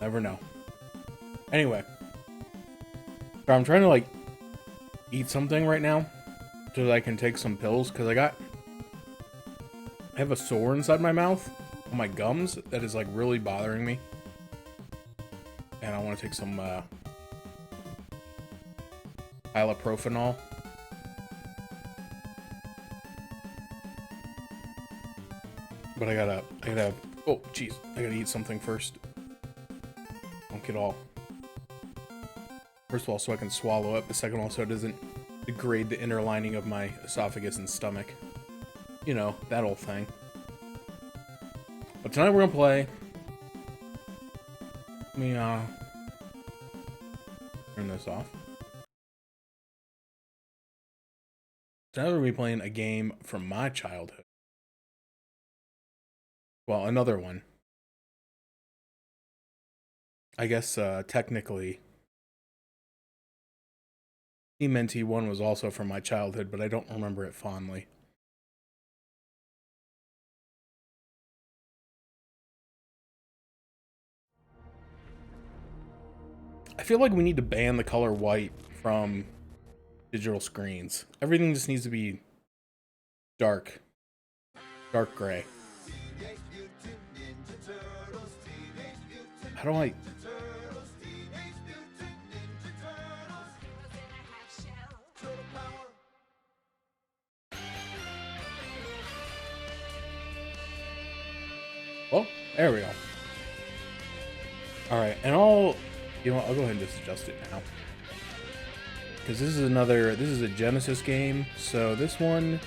Never know. Anyway, so I'm trying to like eat something right now so that I can take some pills because I have a sore inside my mouth on my gums that is like really bothering me, and I want to take some ibuprofen. But I gotta, oh jeez, I gotta eat something first. Don't get all. First of all, so I can swallow it, but second of all, so it doesn't degrade the inner lining of my esophagus and stomach. You know, that old thing. But tonight we're gonna play. Let me turn this off. Tonight we're gonna be playing a game from my childhood. Well, another one. I guess technically TMNT 1 was also from my childhood, but I don't remember it fondly. I feel like we need to ban the color white from digital screens. Everything just needs to be dark gray. How do I... Well, there we go. Alright, and you know what, I'll go ahead and just adjust it now. Because this is a Genesis game, so this one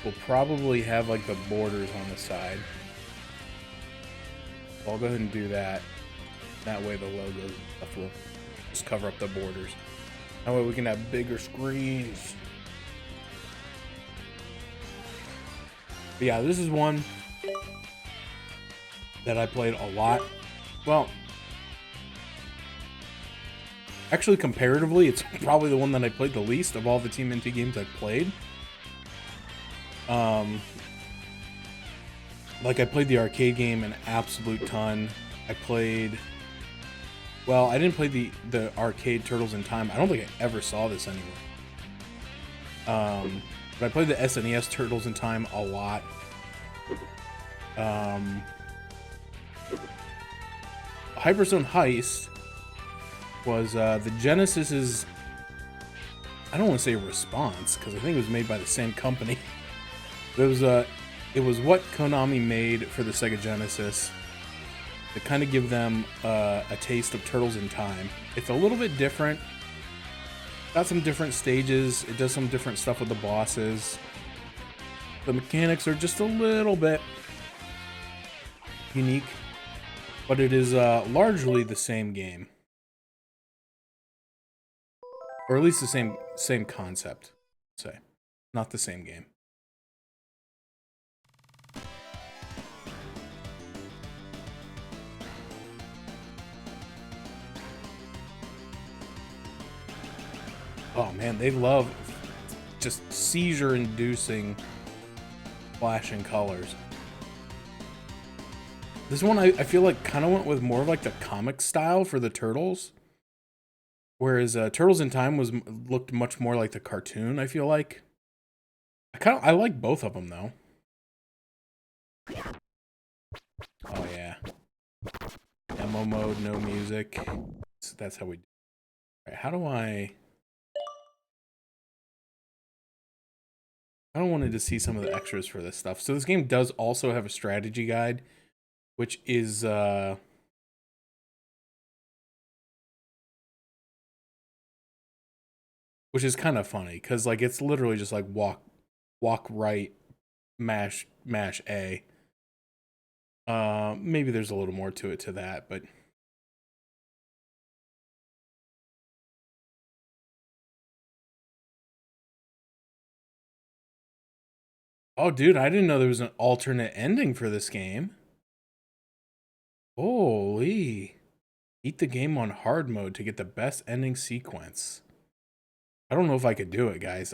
will probably have like the borders on the side. So I'll go ahead and do that. That way the logos and stuff will just cover up the borders. That way we can have bigger screens. But yeah, this is one that I played a lot. Well, actually, comparatively, it's probably the one that I played the least of all the TMNT games I've played. Like, I played the arcade game an absolute ton. I played... Well, I didn't play the arcade Turtles in Time. I don't think I ever saw this anywhere. But I played the SNES Turtles in Time a lot. Hyperstone Heist was the Genesis's, I don't want to say response, because I think it was made by the same company. It was what Konami made for the Sega Genesis to kind of give them a taste of Turtles in Time. It's a little bit different. Got some different stages. It does some different stuff with the bosses. The mechanics are just a little bit unique, but it is largely the same game. Or at least the same concept, say. Not the same game. Oh man, they love just seizure-inducing flashing colors. This one I feel like kind of went with more of like the comic style for the Turtles. Whereas Turtles in Time looked much more like the cartoon, I feel like. I like both of them though. Oh yeah. Demo mode, no music. So that's how we do it. Right, how do I wanted to see some of the extras for this stuff. So this game does also have a strategy guide, which is kind of funny because like it's literally just like walk right, mash A. Maybe there's a little more to it to that, but oh dude, I didn't know there was an alternate ending for this game. Holy. Beat the game on hard mode to get the best ending sequence. I don't know if I could do it, guys.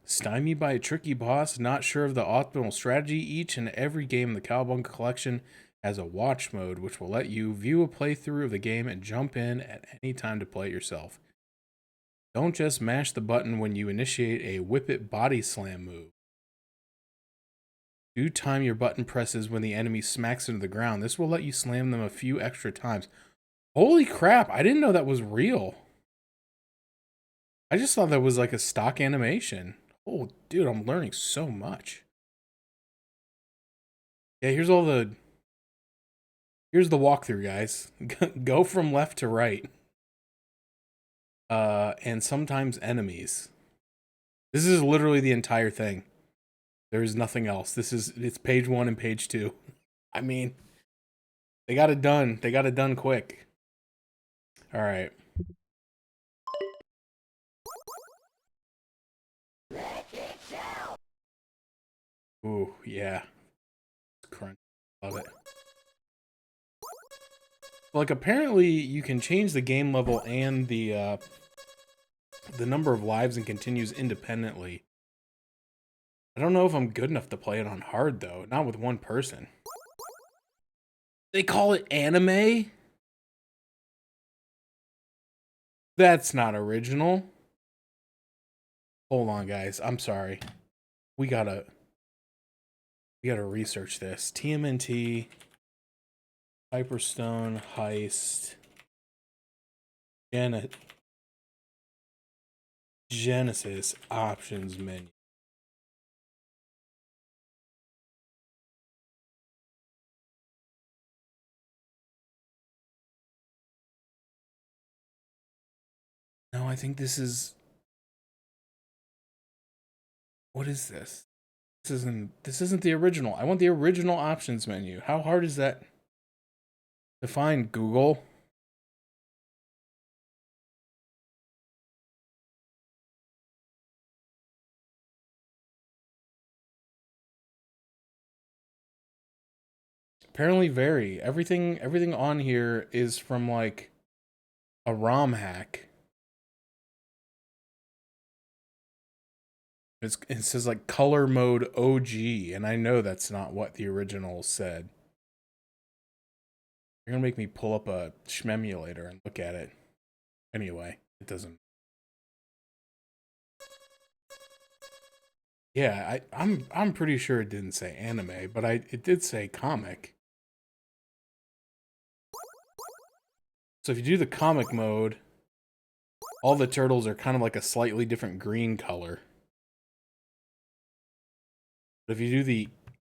Stymied by a tricky boss, not sure of the optimal strategy, each and every game in the Cowabunga collection has a watch mode, which will let you view a playthrough of the game and jump in at any time to play it yourself. Don't just mash the button when you initiate a whip it body slam move. Do time your button presses when the enemy smacks into the ground. This will let you slam them a few extra times. Holy crap, I didn't know that was real. I just thought that was like a stock animation. Oh, dude, I'm learning so much. Yeah, here's the walkthrough, guys. Go from left to right. And sometimes enemies. This is literally the entire thing. There is nothing else. It's page 1 and page 2. I mean, they got it done. They got it done quick. All right. Ooh, yeah. It's crunch. Love it. Like, apparently you can change the game level and the number of lives and continues independently. I don't know if I'm good enough to play it on hard, though. Not with one person. They call it anime? That's not original. Hold on, guys. I'm sorry. We gotta research this. TMNT Hyperstone Heist. Genesis options menu. No, I think this is... What is this? This isn't the original. I want the original options menu. How hard is that to find, Google? Apparently very. Everything on here is from like a ROM hack. It says like color mode OG, and I know that's not what the original said. You're gonna make me pull up a shmemulator and look at it. Anyway, it doesn't. Yeah, I'm pretty sure it didn't say anime, but it did say comic. So if you do the comic mode, all the turtles are kind of like a slightly different green color. But if you do the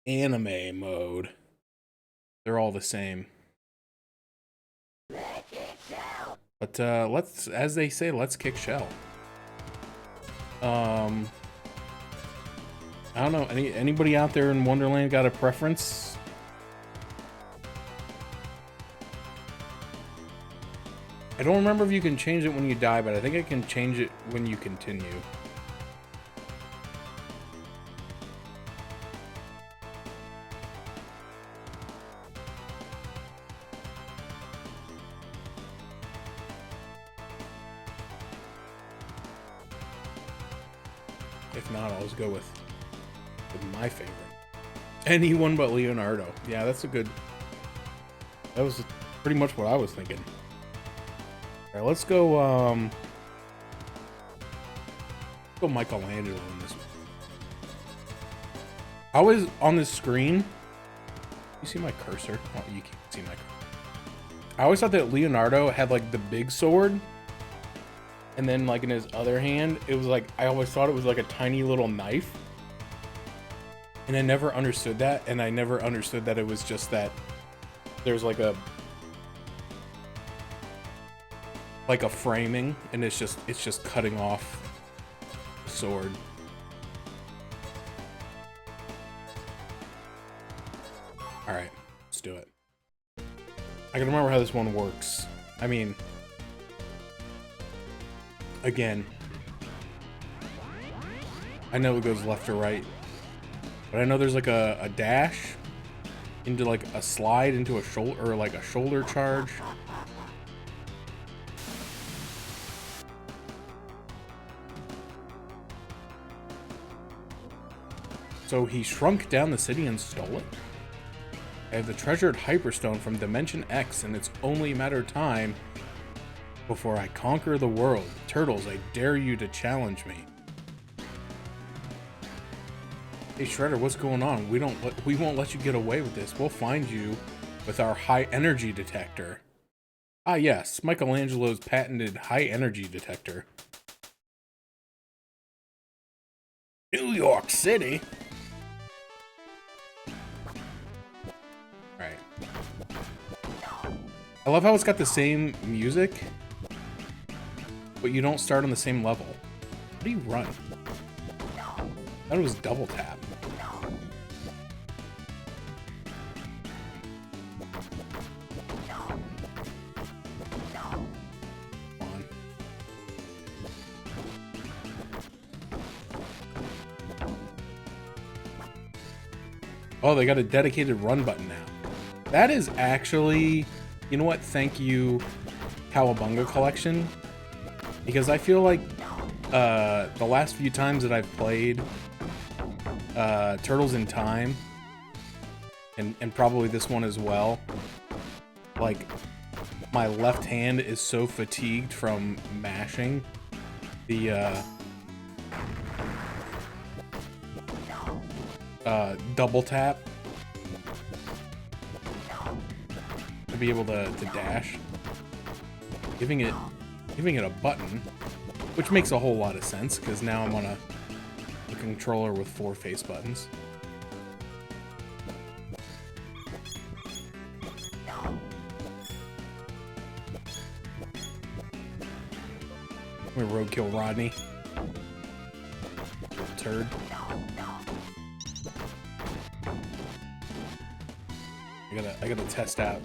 anime mode, they're all the same. But let's, as they say, let's kick shell. I don't know. Anybody out there in Wonderland got a preference? I don't remember if you can change it when you die, but I think I can change it when you continue. If not, I'll just go with my favorite. Anyone but Leonardo. Yeah, that's a good... That was pretty much what I was thinking. Alright, let's go, go Michelangelo in this one. I was on this screen... You see my cursor? Oh, you can't see my cursor. I always thought that Leonardo had, like, the big sword. And then, like, in his other hand, it was like... I always thought it was, like, a tiny little knife. And I never understood that. And I never understood that it was just that... There's, like a framing, and it's just cutting off the sword. All right, let's do it. I can remember how this one works. I mean, again, I know it goes left or right, but I know there's like a dash into like a slide into a shoulder, or like a shoulder charge. So he shrunk down the city and stole it? I have the treasured Hyperstone from Dimension X, and it's only a matter of time before I conquer the world. Turtles, I dare you to challenge me. Hey Shredder, what's going on? We won't let you get away with this. We'll find you with our high energy detector. Ah yes, Michelangelo's patented high energy detector. New York City? Alright. I love how it's got the same music, but you don't start on the same level. How do you run? I thought it was double tap. Oh, they got a dedicated run button now. That is actually, you know what? Thank you, Cowabunga Collection, because I feel like the last few times that I've played Turtles in Time, and probably this one as well, like my left hand is so fatigued from mashing the double tap to be able to dash. Giving it a button, which makes a whole lot of sense because now I'm on a controller with 4 face buttons. I'm gonna roadkill Rodney. Turd. I gotta test out.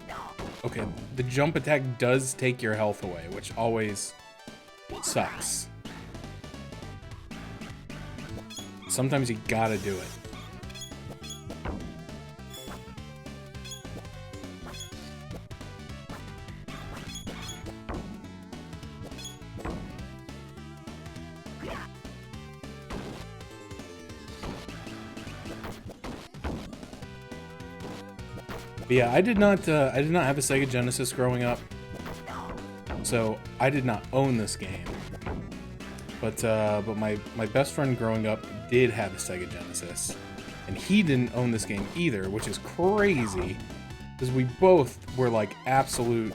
Okay, the jump attack does take your health away, which always sucks. Sometimes you gotta do it. But yeah, I did not have a Sega Genesis growing up, so I did not own this game. But my best friend growing up did have a Sega Genesis, and he didn't own this game either, which is crazy, because we both were like absolute.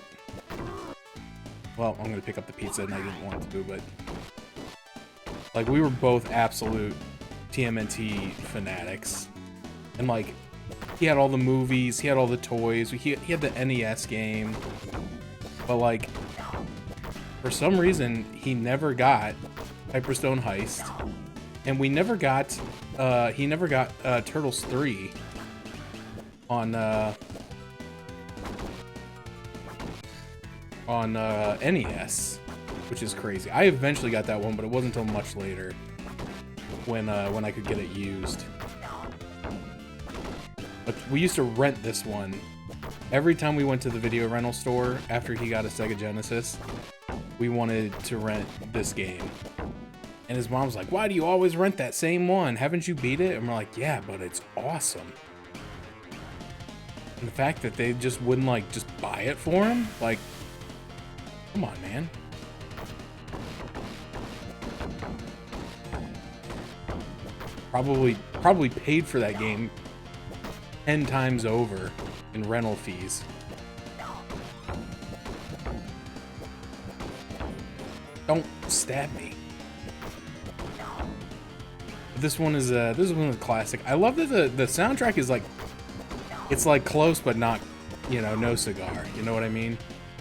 Well, I'm gonna pick up the pizza, and I didn't want to, but like we were both absolute TMNT fanatics, and like. He had all the movies, he had all the toys, he had the NES game, but like, for some reason, he never got Hyperstone Heist, and we never got, he never got Turtles 3 on NES, which is crazy. I eventually got that one, but it wasn't until much later when I could get it used. But we used to rent this one. Every time we went to the video rental store after he got a Sega Genesis, we wanted to rent this game. And his mom was like, why do you always rent that same one? Haven't you beat it? And we're like, yeah, but it's awesome. And the fact that they just wouldn't like just buy it for him, like, come on, man. Probably paid for that game 10 times over in rental fees. Don't stab me. This one is a classic. I love that the soundtrack is like, it's like close but not, you know, no cigar. You know what I mean?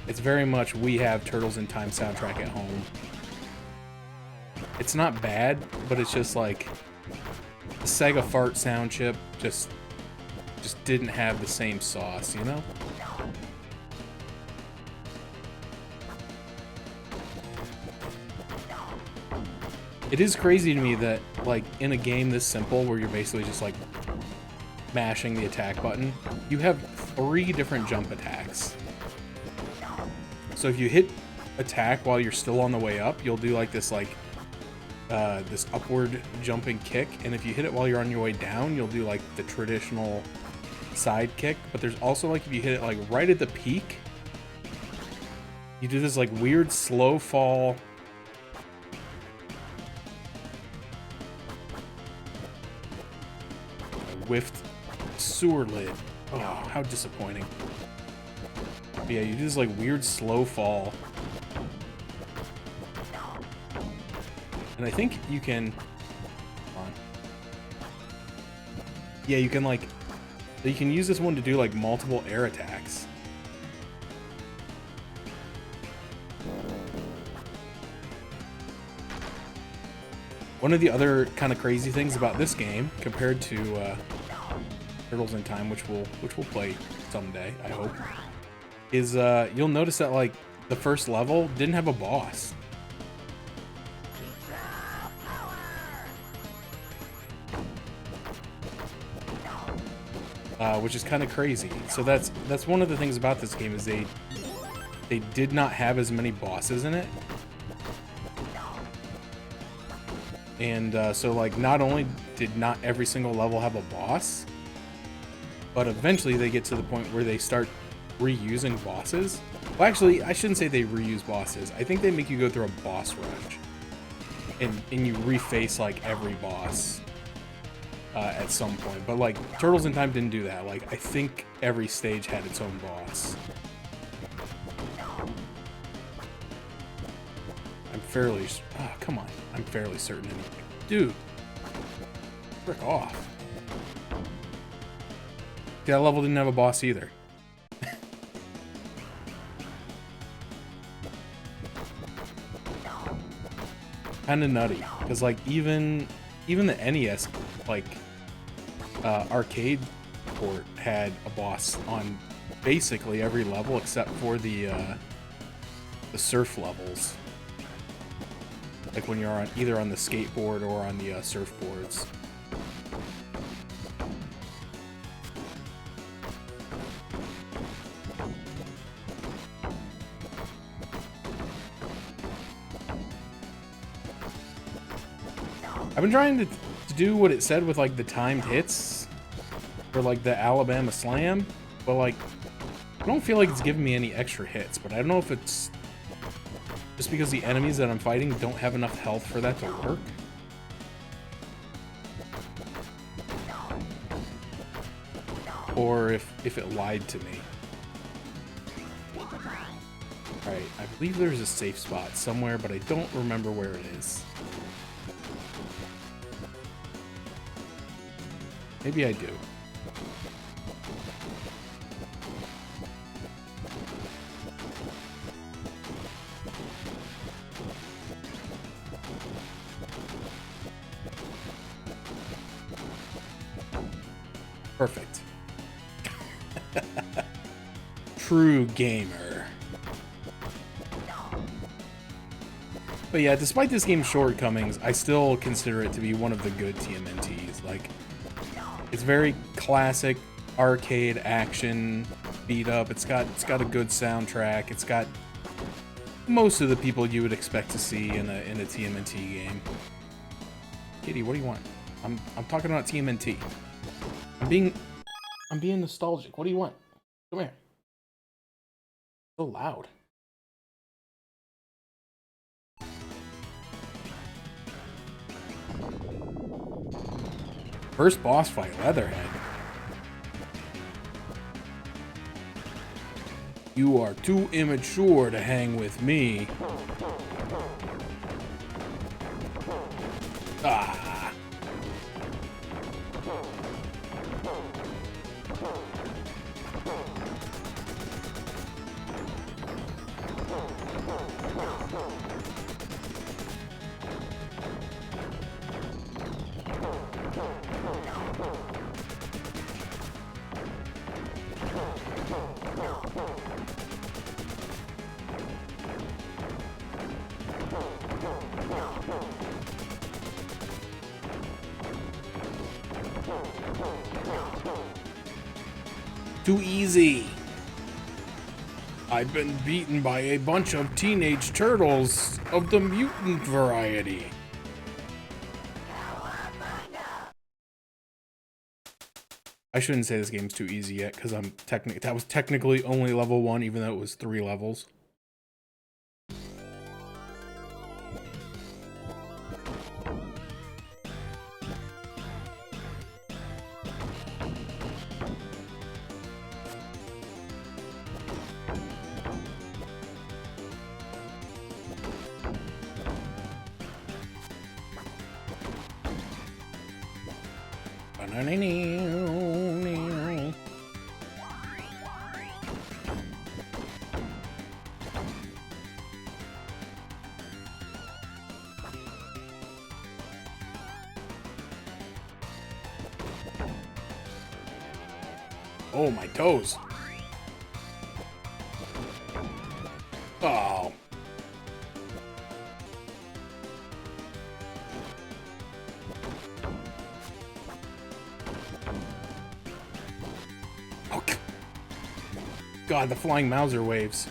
It's very much we have Turtles in Time soundtrack at home. It's not bad, but it's just like the Sega fart sound chip just didn't have the same sauce, you know? It is crazy to me that, like, in a game this simple, where you're basically just, like, mashing the attack button, you have 3 different jump attacks. So if you hit attack while you're still on the way up, you'll do, like, this, like, this upward jumping kick, and if you hit it while you're on your way down, you'll do like the traditional side kick. But there's also like if you hit it like right at the peak, you do this like weird slow fall. Whiffed sewer lid. Oh, how disappointing. But yeah, you do this like weird slow fall. And I think you can... Hold on. Yeah, you can like... You can use this one to do like multiple air attacks. One of the other kind of crazy things about this game, compared to Turtles in Time, which we'll play someday, I hope, is you'll notice that like the first level didn't have a boss. Which is kind of crazy. So that's one of the things about this game is they did not have as many bosses in it. And so like not only did not every single level have a boss, but eventually they get to the point where they start reusing bosses. Well, actually, I shouldn't say they reuse bosses. I think they make you go through a boss rush. And you reface like every boss at some point. But like Turtles in Time didn't do that. Like I think every stage had its own boss. I'm fairly... Oh, come on. I'm fairly certain. Dude. Frick off. That level didn't have a boss either. Kinda nutty. Because like even the NES like arcade port had a boss on basically every level except for the surf levels. Like when you're on either on the skateboard or on the surfboards. I've been trying to do what it said with like the timed hits for like the Alabama Slam, but like I don't feel like it's giving me any extra hits, but I don't know if it's just because the enemies that I'm fighting don't have enough health for that to work. Or if it lied to me. Alright, I believe there's a safe spot somewhere, but I don't remember where it is. Maybe I do. Perfect. True gamer. But yeah, despite this game's shortcomings, I still consider it to be one of the good TMNTs. Like, it's very classic arcade action beat up. It's got a good soundtrack. It's got most of the people you would expect to see in a TMNT game. Kitty, what do you want? I'm talking about TMNT. I'm being nostalgic. What do you want? Come here. So loud. First boss fight, Leatherhead. You are too immature to hang with me. Ah. Too easy. I've been beaten by a bunch of teenage turtles of the mutant variety. I shouldn't say this game's too easy yet, because that was technically only level 1, even though it was 3 levels. Oh, my toes. Oh. Oh, God, the flying Mauser waves.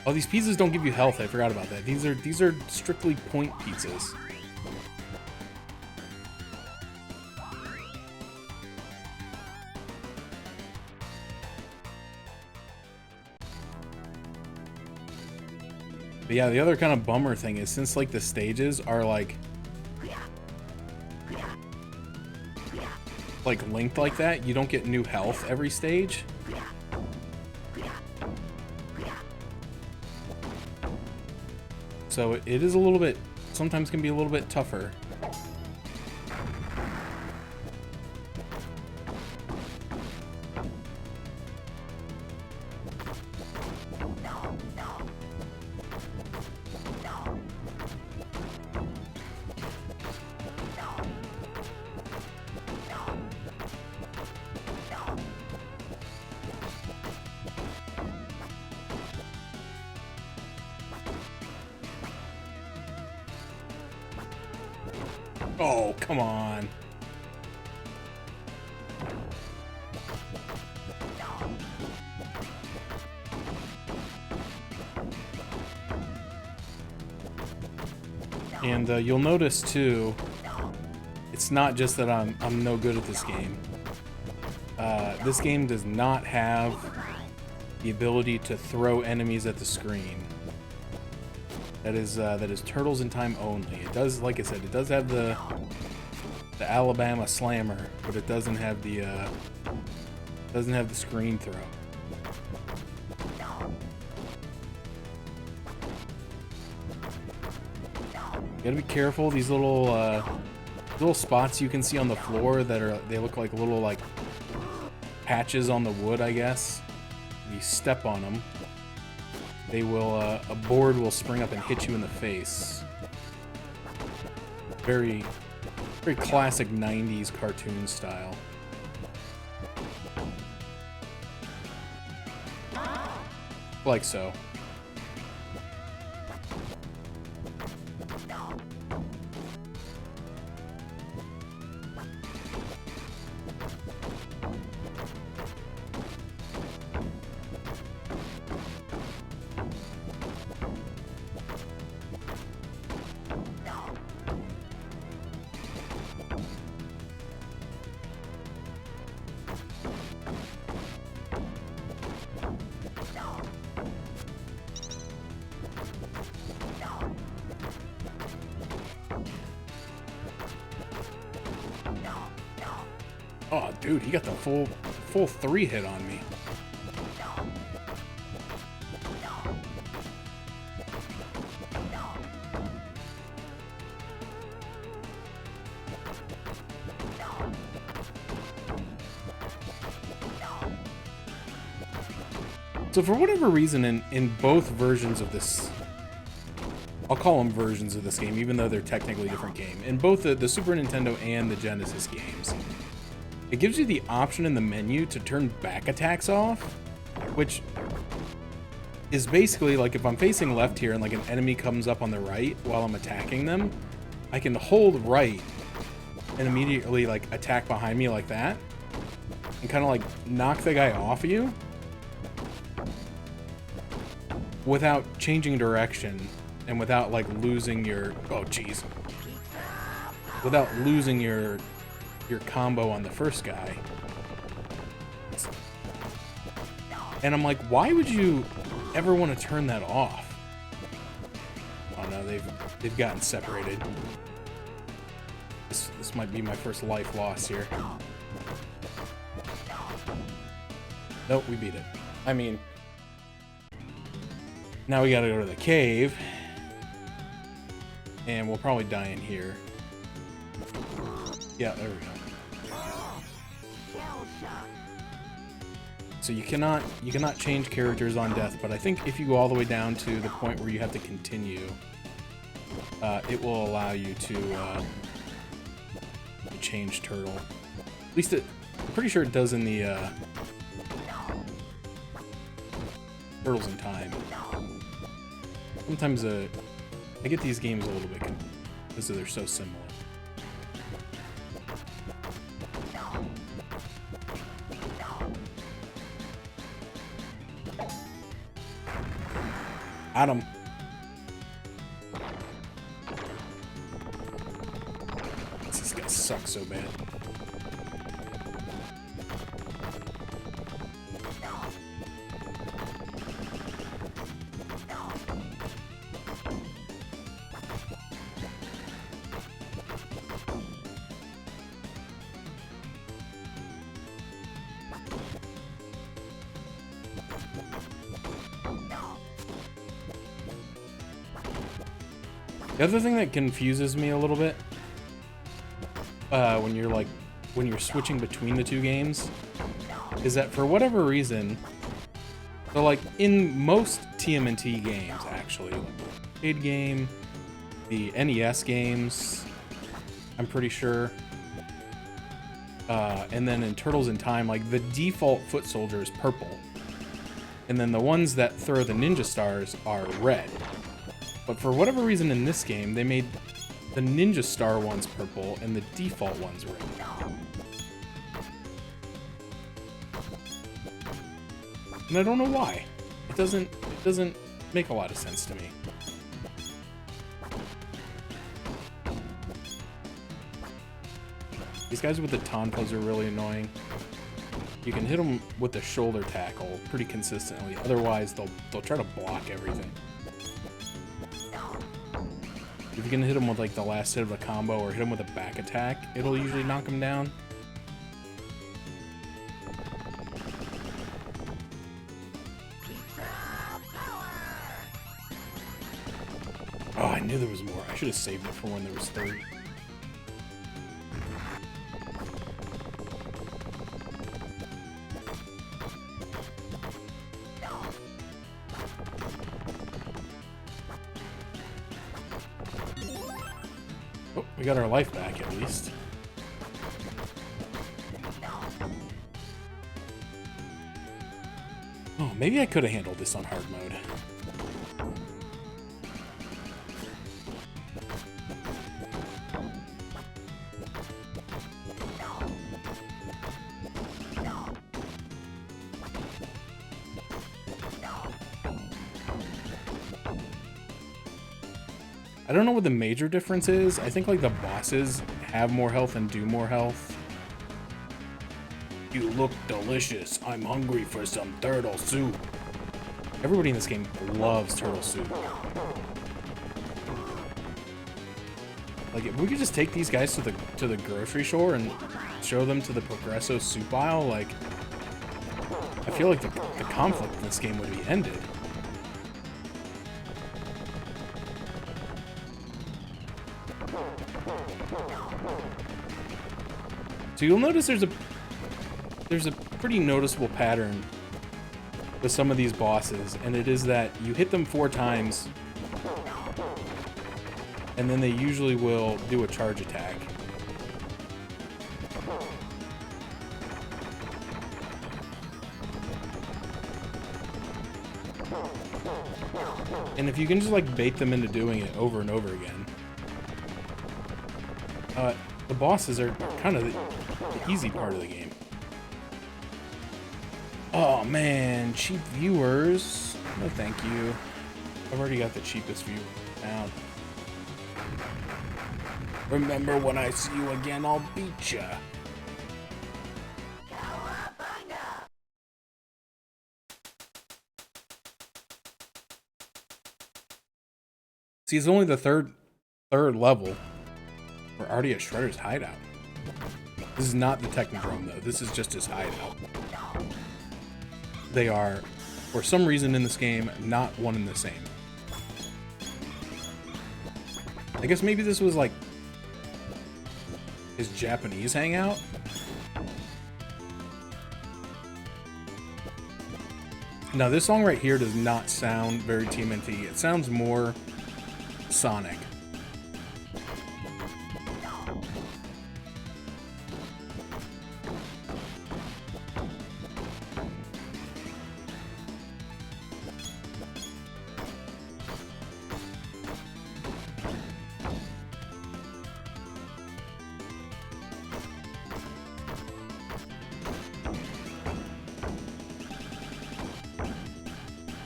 Oh, these pizzas don't give you health. I forgot about that. These are strictly point pizzas. But yeah, the other kind of bummer thing is, since like the stages are like linked like that, you don't get new health every stage. So it is a little bit, sometimes can be a little bit tougher. Oh, come on. And you'll notice too, it's not just that I'm no good at this game. This game does not have the ability to throw enemies at the screen. That is Turtles in Time only. It does, like I said, it does have the Alabama Slammer, but it doesn't have the screen throw. You gotta be careful. These little spots you can see on the floor they look like little like patches on the wood, I guess. If you step on them, they will a board will spring up and hit you in the face. Very classic 90s cartoon style. Like so. Oh, dude, he got the full 3 hit on me. So for whatever reason, in both versions of this, I'll call them versions of this game, even though they're technically different game. In both the Super Nintendo and the Genesis games, it gives you the option in the menu to turn back attacks off, which is basically like if I'm facing left here and like an enemy comes up on the right while I'm attacking them, I can hold right and immediately like attack behind me like that and kind of like knock the guy off of you without changing direction and without like losing your, oh geez, without losing your your combo on the first guy. And I'm like, why would you ever want to turn that off? Oh no, they've gotten separated. This might be my first life loss here. Nope, we beat it. I mean, now we gotta go to the cave. And we'll probably die in here. Yeah, there we go. So you cannot change characters on death, but I think if you go all the way down to the point where you have to continue, it will allow you to change turtle. At least I'm pretty sure it does in the Turtles in Time. Sometimes I get these games a little bit because they're so similar. Got him. This guy sucks so bad. The other thing that confuses me a little bit when you're switching between the two games is that for whatever reason, so like in most TMNT games, actually, the arcade game, the NES games, I'm pretty sure, and then in Turtles in Time, like the default foot soldier is purple, and then the ones that throw the ninja stars are red. But for whatever reason in this game, they made the ninja star ones purple and the default ones red. And I don't know why. It doesn't make a lot of sense to me. These guys with the tonfas are really annoying. You can hit them with the shoulder tackle pretty consistently. Otherwise, they'll try to block everything. If you can hit them with like the last hit of a combo or hit them with a back attack, it'll usually knock them down. Oh, I knew there was more. I should have saved it for when there was 30. Oh, we got our life back at least. Oh, maybe I could have handled this on hard mode. I don't know what the major difference is. I think like the bosses have more health and do more health. You look delicious. I'm hungry for some turtle soup. Everybody in this game loves turtle soup. Like if we could just take these guys to the grocery store and show them to the Progresso soup aisle, like I feel like the conflict in this game would be ended. So you'll notice there's a pretty noticeable pattern with some of these bosses, and it is that you hit them 4 times, and then they usually will do a charge attack. And if you can just like bait them into doing it over and over again, the bosses are kind of the easy part of the game. Oh man, cheap viewers. No thank you. I've already got the cheapest view found. Remember when I see you again, I'll beat ya. See, it's only the third level. We're already at Shredder's hideout. This is not the Technodrome, though. This is just his hideout. They are, for some reason in this game, not one and the same. I guess maybe this was like his Japanese hangout? Now, this song right here does not sound very TMNT. It sounds more Sonic.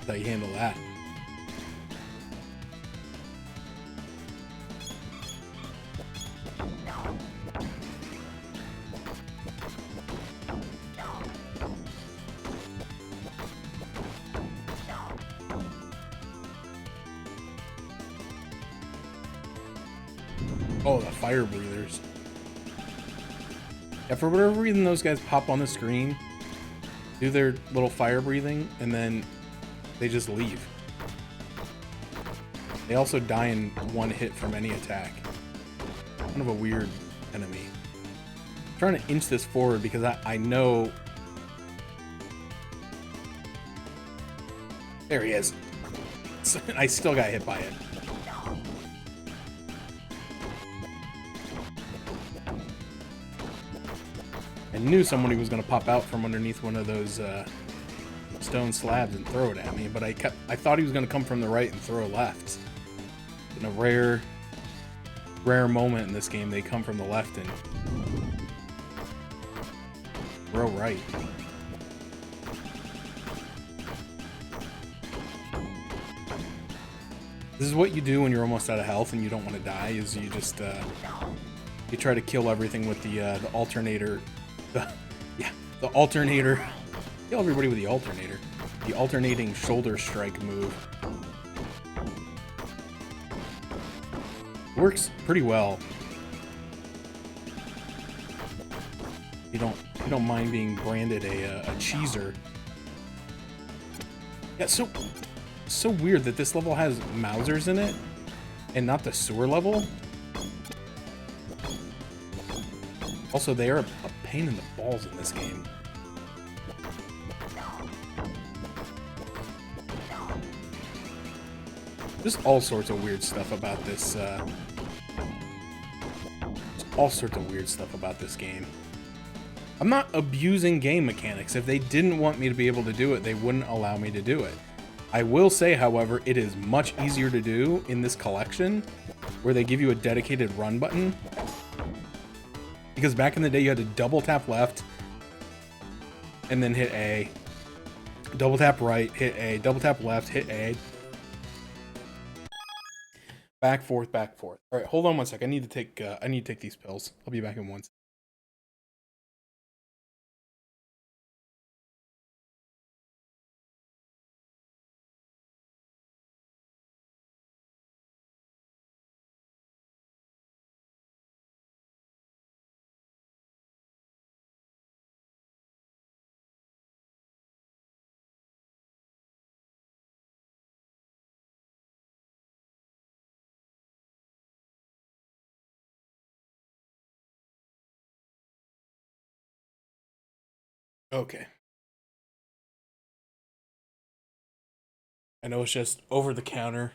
How you handle that. Oh, the fire breathers. Yeah, for whatever reason, those guys pop on the screen, do their little fire breathing, and then they just leave. They also die in one hit from any attack. Kind of a weird enemy. I'm trying to inch this forward because I know... There he is. I still got hit by it. I knew somebody was going to pop out from underneath one of those stone slabs and throw it at me, but I thought he was going to come from the right and throw left. In a rare moment in this game, they come from the left and throw right. This is what you do when you're almost out of health and you don't want to die, is you just you try to kill everything with the alternator. The alternator. Kill everybody with the alternator. The alternating shoulder strike move. Works pretty well. You don't mind being branded a cheeser. Yeah, so weird that this level has Mousers in it and not the sewer level. Also, they are a pain in the balls in this game. Just all sorts of weird stuff about this. All sorts of weird stuff about this game. I'm not abusing game mechanics. If they didn't want me to be able to do it, they wouldn't allow me to do it. I will say, however, it is much easier to do in this collection, where they give you a dedicated run button. Because back in the day, you had to double tap left, and then hit A. Double tap right, hit A. Double tap left, hit A. Back, forth, back, forth. All right, hold on one sec. I need to take these pills. I'll be back in 1 second. Okay. I know it's just over-the-counter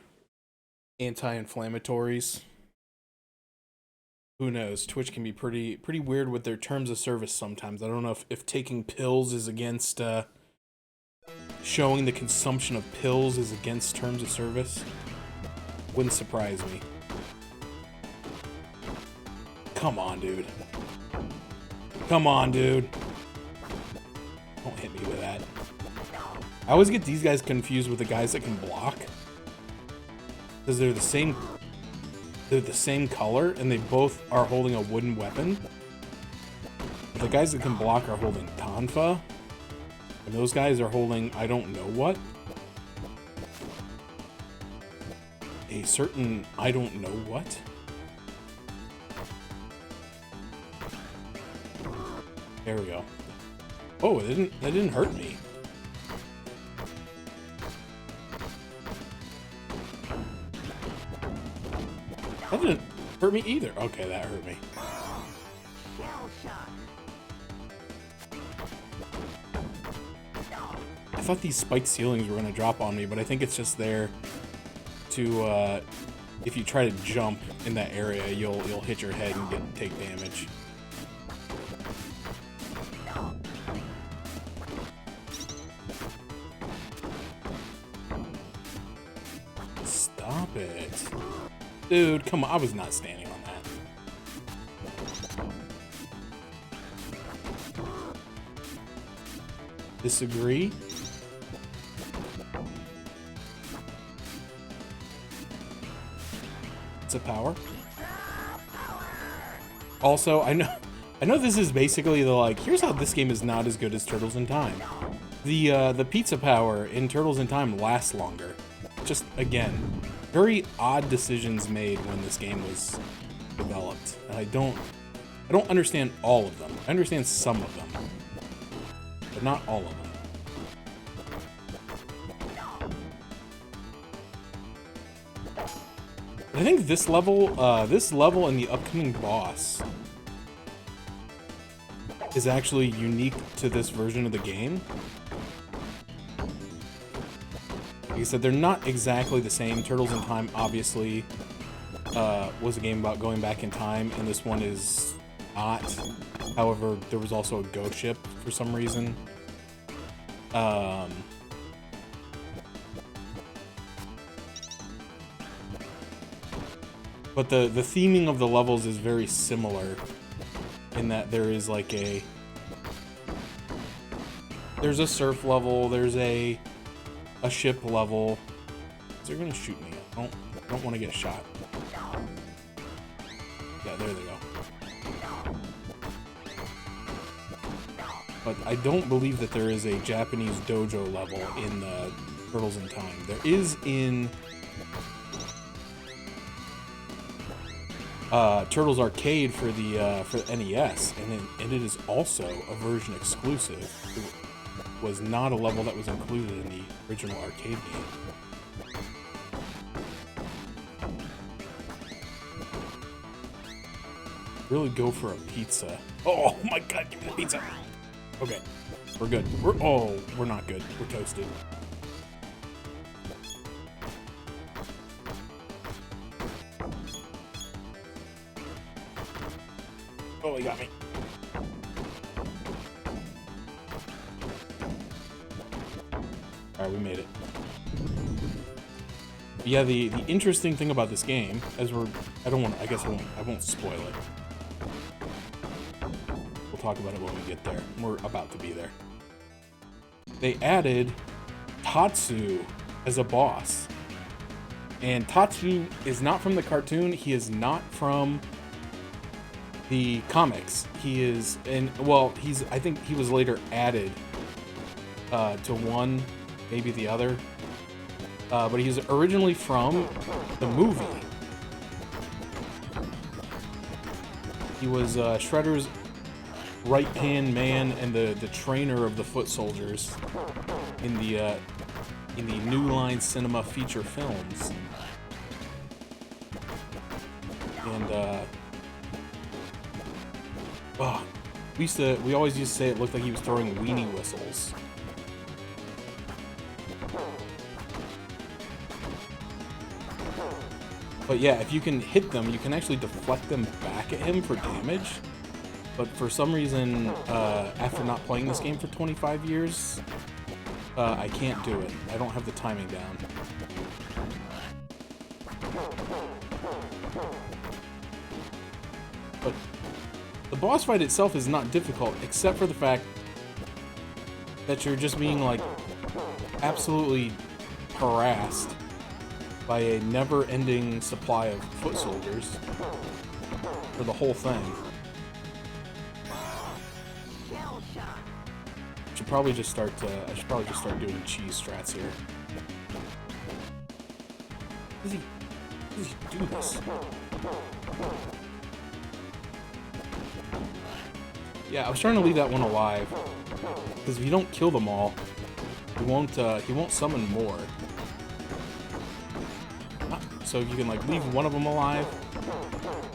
anti-inflammatories. Who knows? Twitch can be pretty weird with their terms of service sometimes. I don't know if taking pills is against showing the consumption of pills is against terms of service. Wouldn't surprise me. Come on, dude. Come on, dude. Don't hit me with that. I always get these guys confused with the guys that can block. Because they're the same color and they both are holding a wooden weapon. But the guys that can block are holding tonfa. And those guys are holding I don't know what. a certain I don't know what. There we go. Oh, that didn't hurt me. That didn't hurt me either. Okay, that hurt me. I thought these spiked ceilings were going to drop on me, but I think it's just there to, if you try to jump in that area, you'll hit your head and take damage. Stop it. Dude, come on. I was not standing on that. Disagree? It's a power. Also, I know this is basically the like, here's how this game is not as good as Turtles in Time. The pizza power in Turtles in Time lasts longer. Just, again, very odd decisions made when this game was developed. And I don't understand all of them. I understand some of them, but not all of them. I think this level and the upcoming boss is actually unique to this version of the game. Like I said, they're not exactly the same. Turtles in Time, obviously, was a game about going back in time, and this one is not. However, there was also a ghost ship for some reason. But the theming of the levels is very similar in that there is like there's a surf level, there's a ship level. They're gonna shoot me. I don't want to get shot. Yeah, there they go. But I don't believe that there is a Japanese dojo level in Turtles in Time. There is in Turtles Arcade for the NES, and it is also a version exclusive. It was not a level that was included in the original arcade game. Really go for a pizza. Oh my god, give me the pizza. Okay, we're good. We're not good. We're toasted. Oh, he got me. Alright, we made it. Yeah, the interesting thing about this game, I won't spoil it. We'll talk about it when we get there. We're about to be there. They added Tatsu as a boss. And Tatsu is not from the cartoon. He is not from the comics. He is I think he was later added to one, maybe the other. But he's originally from the movie. He was Shredder's right-hand man and the trainer of the foot soldiers in the New Line Cinema feature films. And we always used to say it looked like he was throwing weenie whistles. But yeah, if you can hit them, you can actually deflect them back at him for damage. But for some reason, after not playing this game for 25 years, I can't do it. I don't have the timing down. But the boss fight itself is not difficult, except for the fact that you're just being, like, absolutely harassed by a never-ending supply of foot soldiers for the whole thing. I should probably just start doing cheese strats here. How does he do this? Yeah, I was trying to leave that one alive, because if you don't kill them all, he won't summon more. So if you can like leave one of them alive,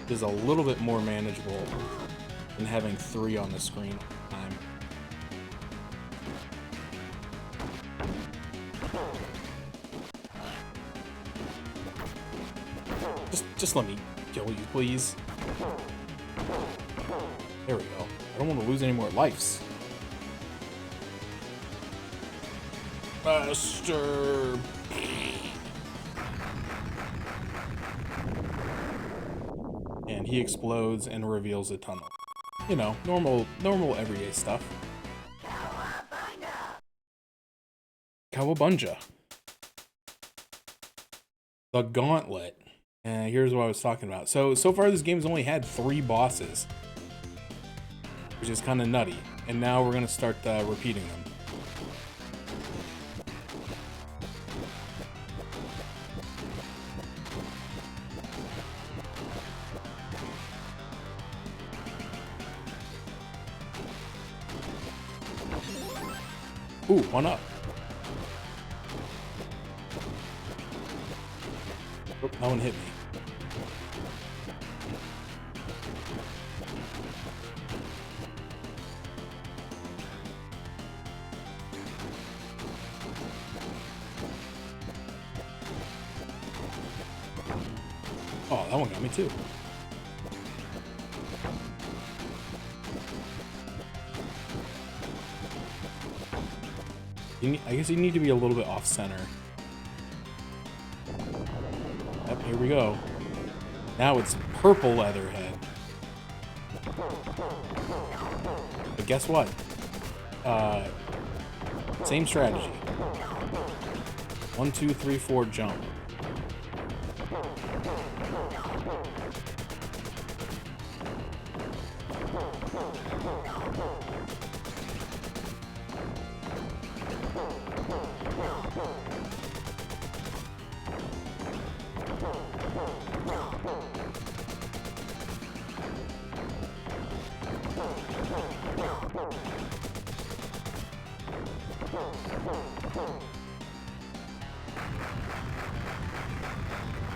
is a little bit more manageable than having 3 on the screen all the time. Just let me kill you, please. There we go. I don't want to lose any more lives. Master. And he explodes and reveals a tunnel. You know, normal everyday stuff. Cowabunga. The Gauntlet. And here's what I was talking about. So far this game's only had 3 bosses, which is kind of nutty. And now we're going to start repeating them. Ooh, 1 up. Oop, that one hit me. Oh, that one got me too. I guess you need to be a little bit off center. Yep, here we go. Now it's purple Leatherhead. But guess what? Same strategy. 1, 2, 3, 4, jump.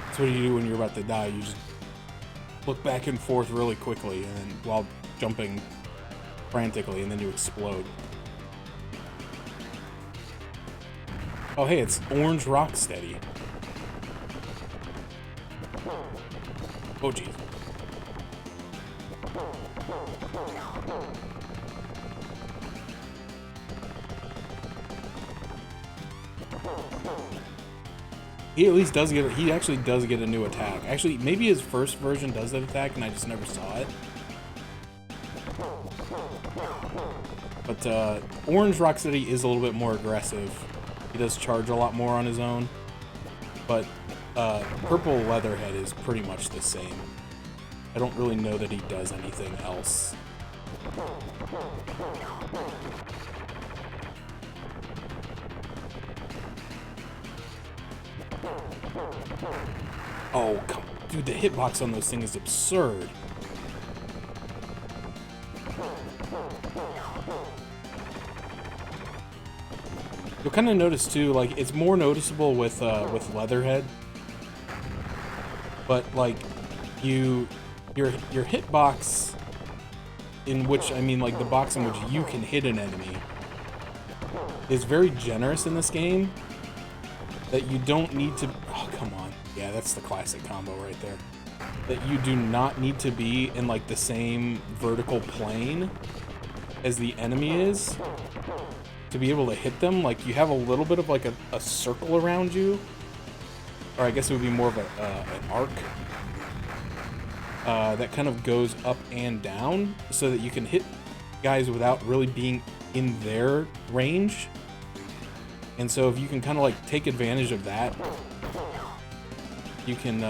That's what you do when you're about to die. You just look back and forth really quickly, and then while jumping frantically, and then you explode. Oh hey, it's Orange Rocksteady. Oh geez. He at least does get, he actually does get a new attack. Actually, maybe his first version does that attack and I just never saw it. But Orange Rocksteady is a little bit more aggressive. He does charge a lot more on his own. But Purple Leatherhead is pretty much the same. I don't really know that he does anything else. Oh, come on. Dude, the hitbox on those things is absurd. You'll kind of notice too, like it's more noticeable with Leatherhead, but like your hitbox, in which I mean like the box in which you can hit an enemy, is very generous in this game. That you don't need to. Oh come on, yeah, that's the classic combo right there. That you do not need to be in like the same vertical plane as the enemy is to be able to hit them. Like you have a little bit of like a circle around you, or I guess it would be more of an arc that kind of goes up and down so that you can hit guys without really being in their range. And so if you can kind of like take advantage of that, you can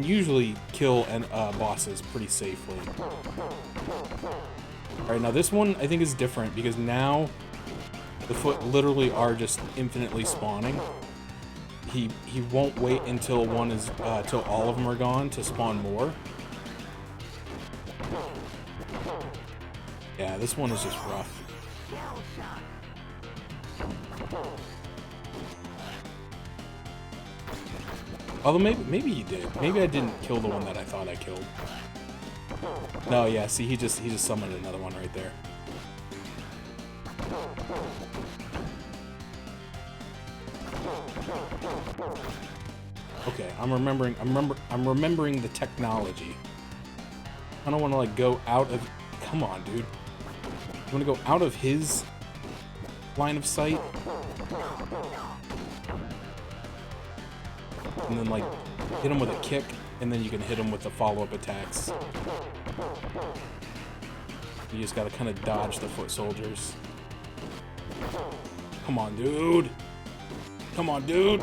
usually kill bosses pretty safely. Alright, now this one I think is different because now the foot literally are just infinitely spawning. he won't wait until one is till all of them are gone to spawn more. Yeah, this one is just rough. Although maybe he did. Maybe I didn't kill the one that I thought I killed. No, yeah. See, he just summoned another one right there. Okay, I'm remembering the technology. I don't want to like go out of. Come on, dude. You want to go out of his line of sight, and then like hit him with a kick, and then you can hit him with the follow-up attacks. You just gotta kind of dodge the foot soldiers. Come on, dude. Come on, dude.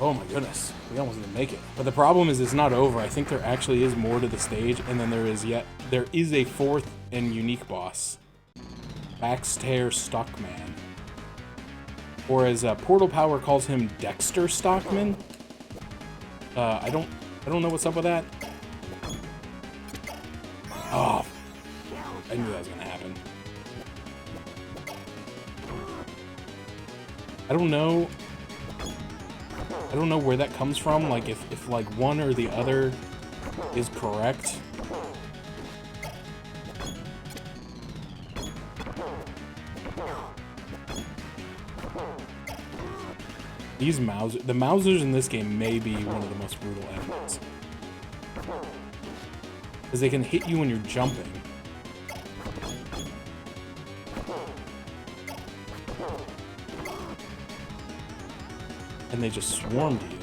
Oh my goodness, we almost didn't make it. But the problem is it's not over. I think there actually is more to the stage, and then there is a fourth and unique boss. Backstare Stockman. Or as Portal Power calls him, Dexter Stockman. I don't know what's up with that. Oh, I knew that was gonna happen. I don't know where that comes from, like if like one or the other is correct. These the Mausers in this game may be one of the most brutal enemies. Because they can hit you when you're jumping. And they just swarm to you.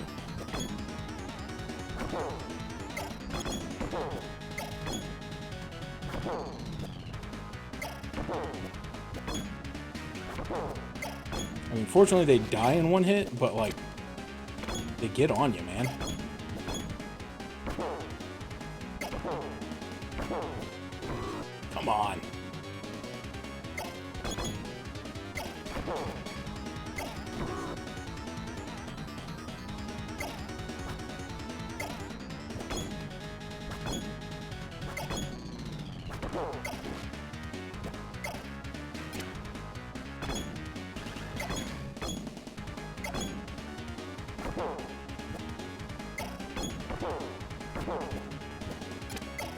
I mean, fortunately they die in one hit, but like, they get on you, man. Come on.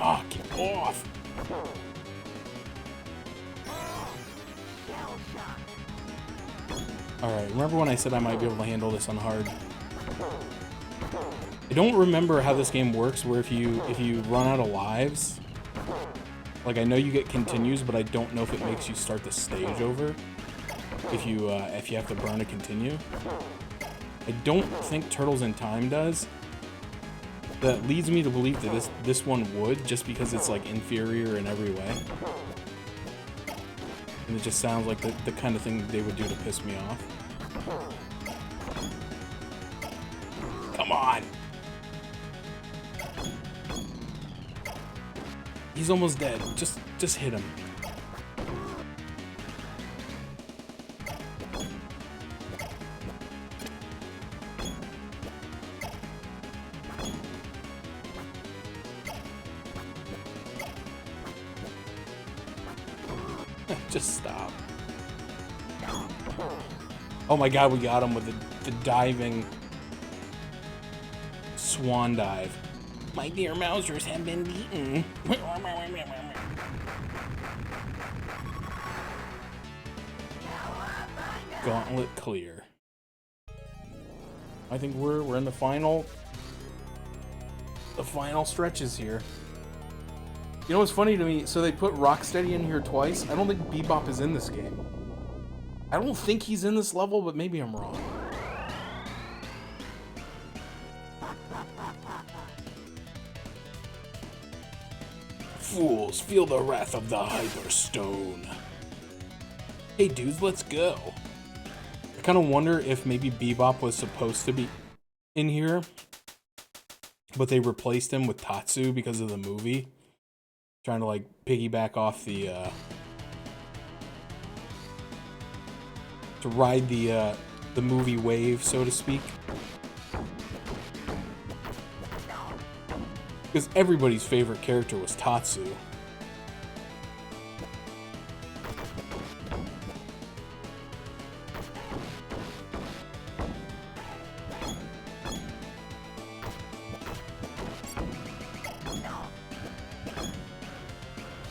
Oh, get off! Alright, remember when I said I might be able to handle this on hard? I don't remember how this game works, where if you run out of lives, like I know you get continues, but I don't know if it makes you start the stage over if you have to burn a continue. I don't think Turtles in Time does. That leads me to believe that this one would, just because it's like inferior in every way. And it just sounds like the kind of thing they would do to piss me off. Come on! He's almost dead. Just hit him. Just stop. Oh my god, we got him with the diving swan dive. My dear Mousers have been beaten. Gauntlet clear. I think we're in the final stretches here. You know what's funny to me? So they put Rocksteady in here twice. I don't think Bebop is in this game. I don't think he's in this level, but maybe I'm wrong. Fools, feel the wrath of the Hyperstone. Hey dudes, let's go. I kind of wonder if maybe Bebop was supposed to be in here, but they replaced him with Tatsu because of the movie. Trying to like piggyback off the to ride the movie wave, so to speak. Because everybody's favorite character was Tatsu.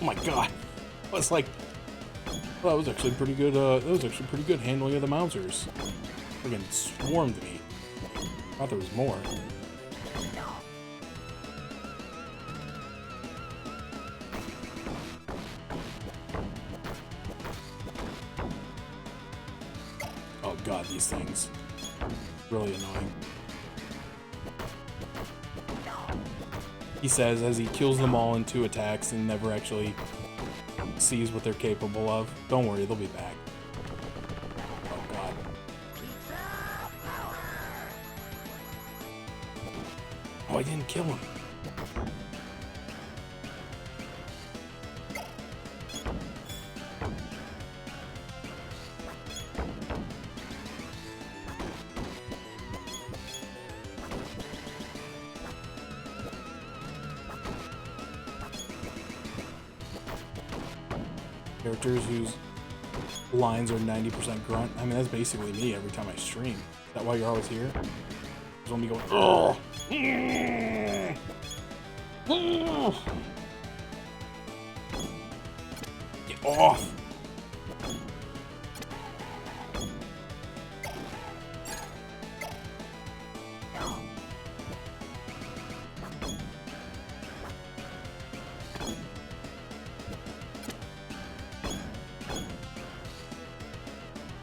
Oh my god! I was like, well, that was actually pretty good. That was actually pretty good handling of the Mousers. Friggin' swarmed me. Thought there was more. Oh god, these things. Really annoying. He says as he kills them all in 2 attacks and never actually sees what they're capable of. Don't worry, they'll be back. Oh god. Oh, I didn't kill him. Characters whose lines are 90% grunt. I mean, that's basically me every time I stream. Is that why you're always here? Just want me going, ugh! Get off!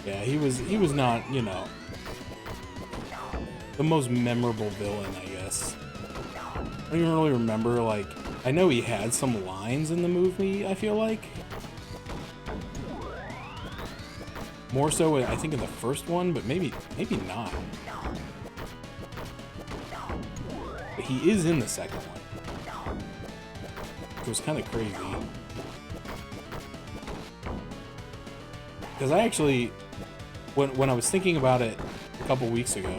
Yeah, he was not, you know, the most memorable villain, I guess. I don't even really remember, like, I know he had some lines in the movie, I feel like. More so, I think, in the first one, but maybe not. But he is in the second one. It was kind of crazy. Because I actually, when I was thinking about it a couple weeks ago,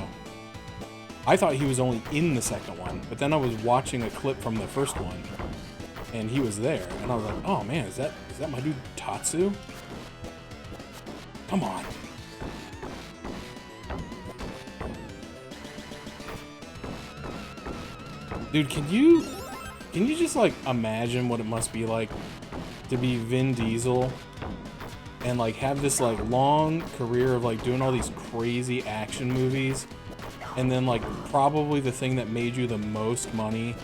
I thought he was only in the second one, but then I was watching a clip from the first one, and he was there, and I was like, oh man, is that my dude Tatsu? Come on. Dude, can you just, like, imagine what it must be like to be Vin Diesel and, like, have this, like, long career of, like, doing all these crazy action movies, and then, like, probably the thing that made you the most money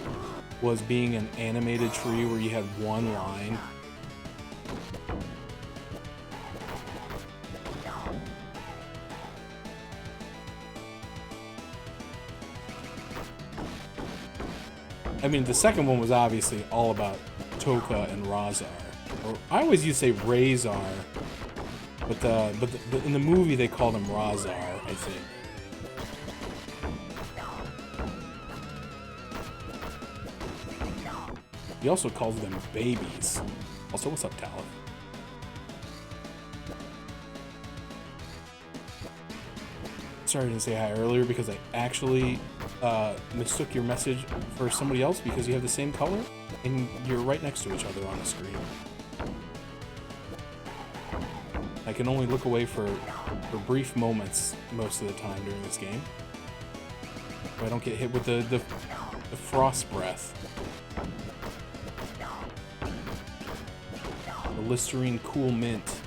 was being an animated tree where you had one line. I mean, the second one was obviously all about Toka and Razar. Or I always used to say Razar, but in the movie they called him Razar, I think. He also calls them babies. Also, what's up, Talif? Sorry I didn't say hi earlier because I actually mistook your message for somebody else because you have the same color and you're right next to each other on the screen. I can only look away for brief moments most of the time during this game. So I don't get hit with the frost breath. The Listerine Cool Mint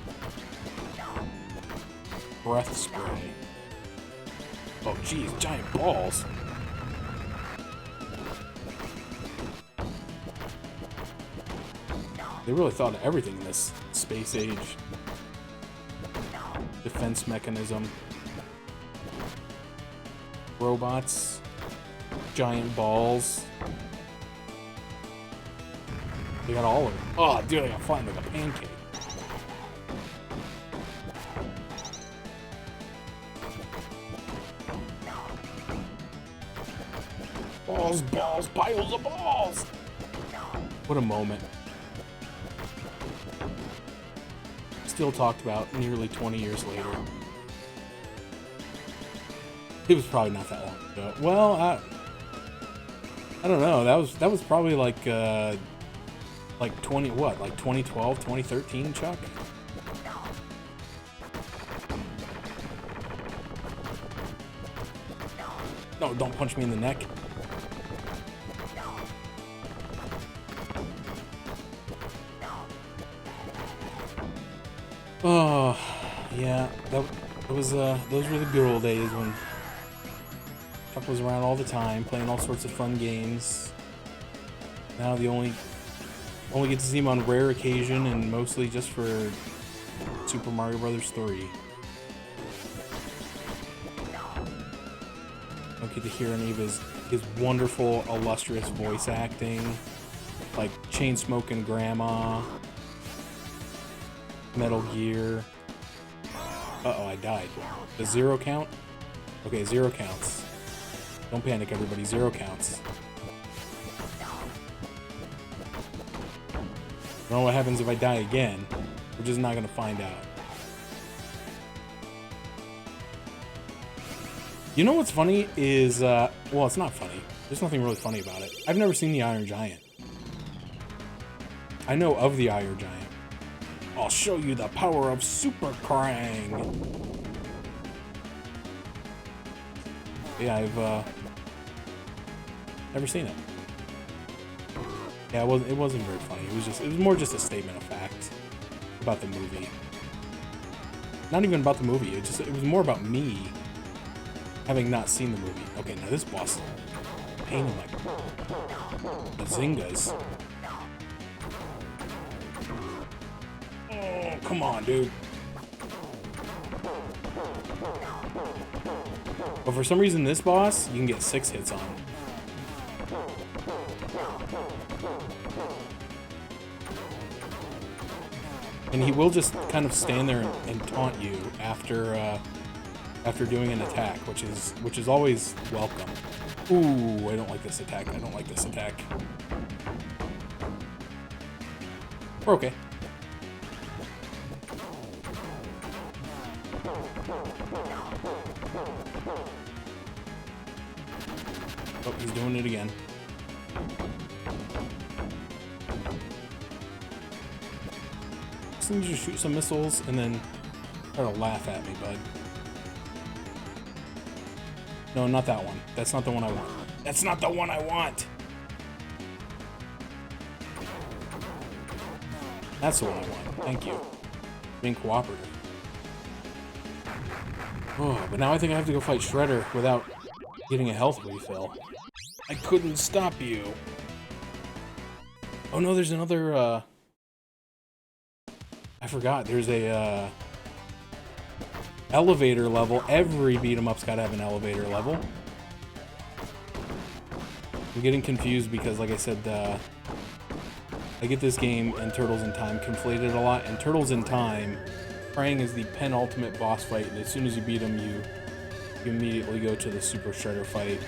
breath spray. Oh geez, giant balls. They really thought of everything in this space age defense mechanism. Robots, giant balls. They got all of it. Oh, dude, I got flattened like a pancake. Balls, balls, piles of balls! What a moment. Still talked about nearly 20 years later. It was probably not that long ago. Well, I don't know. That was probably like 2012, 2013, Chuck. No, don't punch me in the neck. Oh, yeah, those were the good old days when Chuck was around all the time, playing all sorts of fun games. Now the only get to see him on rare occasion, and mostly just for Super Mario Bros. 3. Don't get to hear any of his wonderful, illustrious voice acting, like Chain-Smoking Grandma, Metal Gear. Uh-oh, I died. The 0 count? Okay, 0 counts. Don't panic, everybody. 0 counts. I don't know what happens if I die again. We're just not gonna find out. You know what's funny is, well, it's not funny. There's nothing really funny about it. I've never seen the Iron Giant. I know of the Iron Giant. I'll show you the power of Super Krang. Yeah, I've never seen it. Yeah, it wasn't very funny. It was more just a statement of fact about the movie. Not even about the movie. It was more about me having not seen the movie. Okay, now this boss, pain in my bazingas. Oh, come on, dude. But for some reason, this boss, you can get 6 hits on. And he will just kind of stand there and taunt you after doing an attack, which is always welcome. Ooh, I don't like this attack. I don't like this attack. We're okay. Oh, he's doing it again. Just need you to shoot some missiles and then try to laugh at me, bud. No, not that one. That's not the one I want. That's not the one I want! That's the one I want. Thank you. Being cooperative. Oh, but now I think I have to go fight Shredder without getting a health refill. I couldn't stop you. Oh no, there's another, I forgot. There's a, elevator level. Every beat-em-up's gotta have an elevator level. I'm getting confused because, like I said, I get this game and Turtles in Time conflated a lot. And Turtles in Time, Krang is the penultimate boss fight, and as soon as you beat him, you immediately go to the Super Shredder fight.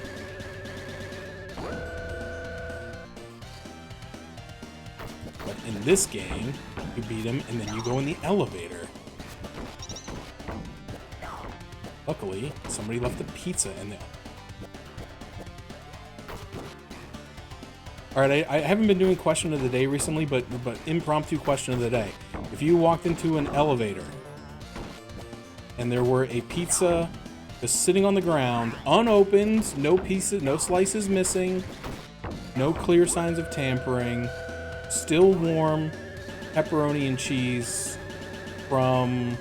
But in this game, you beat him, and then you go in the elevator. Luckily, somebody left the pizza in there. Alright, I haven't been doing question of the day recently, but impromptu question of the day. If you walked into an elevator and there were a pizza just sitting on the ground, unopened, no pieces, no slices missing, no clear signs of tampering, still warm, pepperoni and cheese from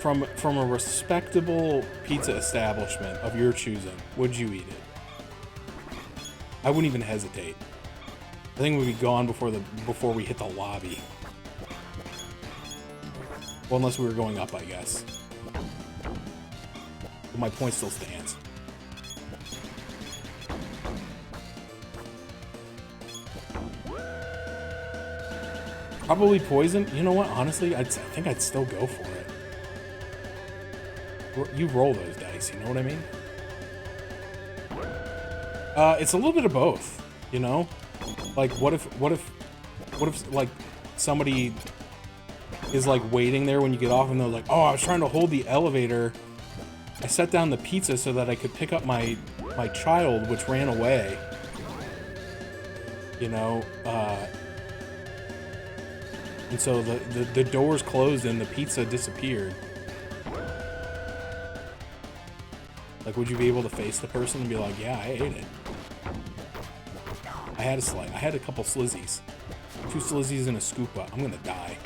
a respectable pizza establishment of your choosing, would you eat it? I wouldn't even hesitate. I think we'd be gone before we hit the lobby. Well, unless we were going up, I guess. But my point still stands. Probably poison. You know what? Honestly, I think I'd still go for it. You roll those dice, you know what I mean? It's a little bit of both, you know? Like, what if like somebody is like waiting there when you get off and they're like, oh, I was trying to hold the elevator I set down the pizza so that I could pick up my child, which ran away. You know, and so the doors closed and the pizza disappeared. Like, would you be able to face the person and be like, yeah, I ate it? I had a slice. I had a couple slizzies. 2 slizzies and a scoopa. I'm gonna die.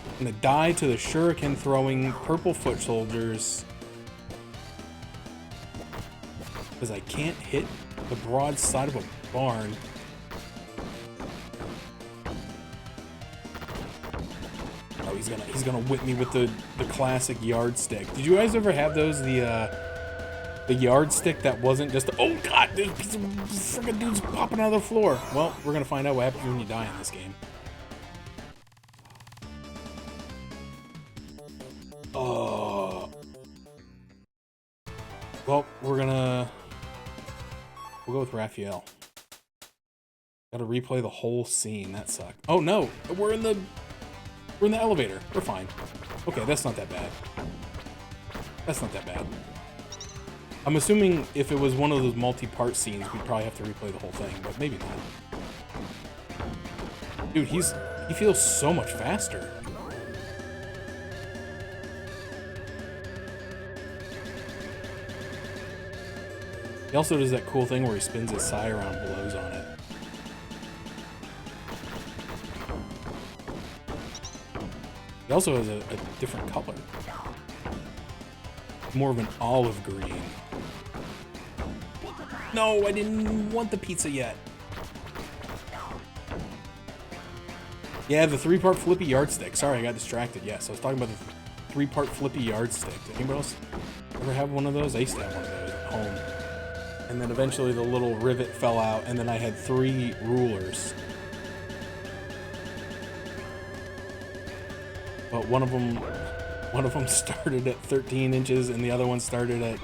I'm gonna die to the shuriken throwing purple foot soldiers. Because I can't hit the broad side of a barn. Oh, he's gonna whip me with the classic yardstick. Did you guys ever have those? The yardstick that wasn't just oh god, there's some freaking dudes popping out of the floor. Well, we're gonna find out what happens when you die in this game. Well, we'll go with Raphael. Gotta replay the whole scene. That sucked. Oh no, we're in the elevator. We're fine. Okay, that's not that bad. That's not that bad. I'm assuming if it was one of those multi-part scenes, we'd probably have to replay the whole thing, but maybe not. Dude, he feels so much faster. He also does that cool thing where he spins his sai around and blows on it. He also has a different color. More of an olive green. No, I didn't want the pizza yet. Yeah, the 3-part flippy yardstick. Sorry, I got distracted. Yes, I was talking about the 3-part flippy yardstick. Did anybody else ever have one of those? I used to have one of those at home. And then eventually the little rivet fell out, and then I had 3 rulers. But one of them started at 13 inches, and the other one started at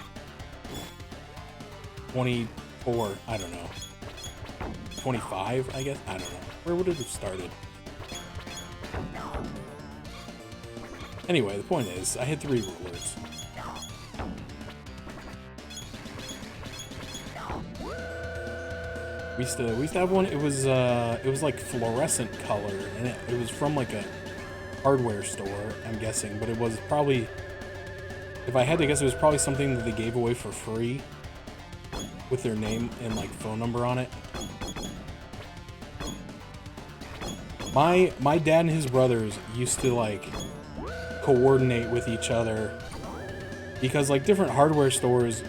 24. I don't know. 25, I guess? I don't know. Where would it have started? Anyway, the point is, I had 3 rulers. We used to have one. It was like fluorescent color, and it was from like a hardware store, I'm guessing, but it was probably, if I had to guess, it was probably something that they gave away for free with their name and like phone number on it. My dad and his brothers used to like coordinate with each other because like different hardware stores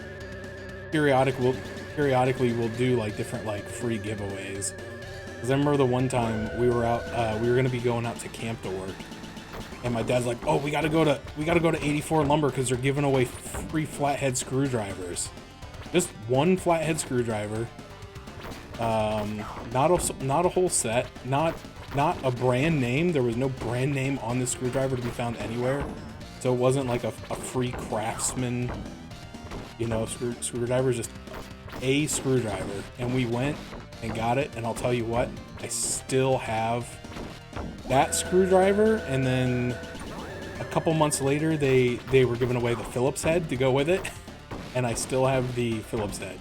periodically will do like different like free giveaways. Because I remember the one time we were out, we were gonna be going out to camp to work, and my dad's like, "Oh, we gotta go to 84 Lumber because they're giving away free flathead screwdrivers. Just one flathead screwdriver, not a whole set, not a brand name. There was no brand name on the screwdriver to be found anywhere, so it wasn't like a free Craftsman, you know, screwdriver, just a screwdriver." And we went and got it, and I'll tell you what, I still have that screwdriver. And then a couple months later, they were giving away the Phillips head to go with it, and I still have the Phillips head.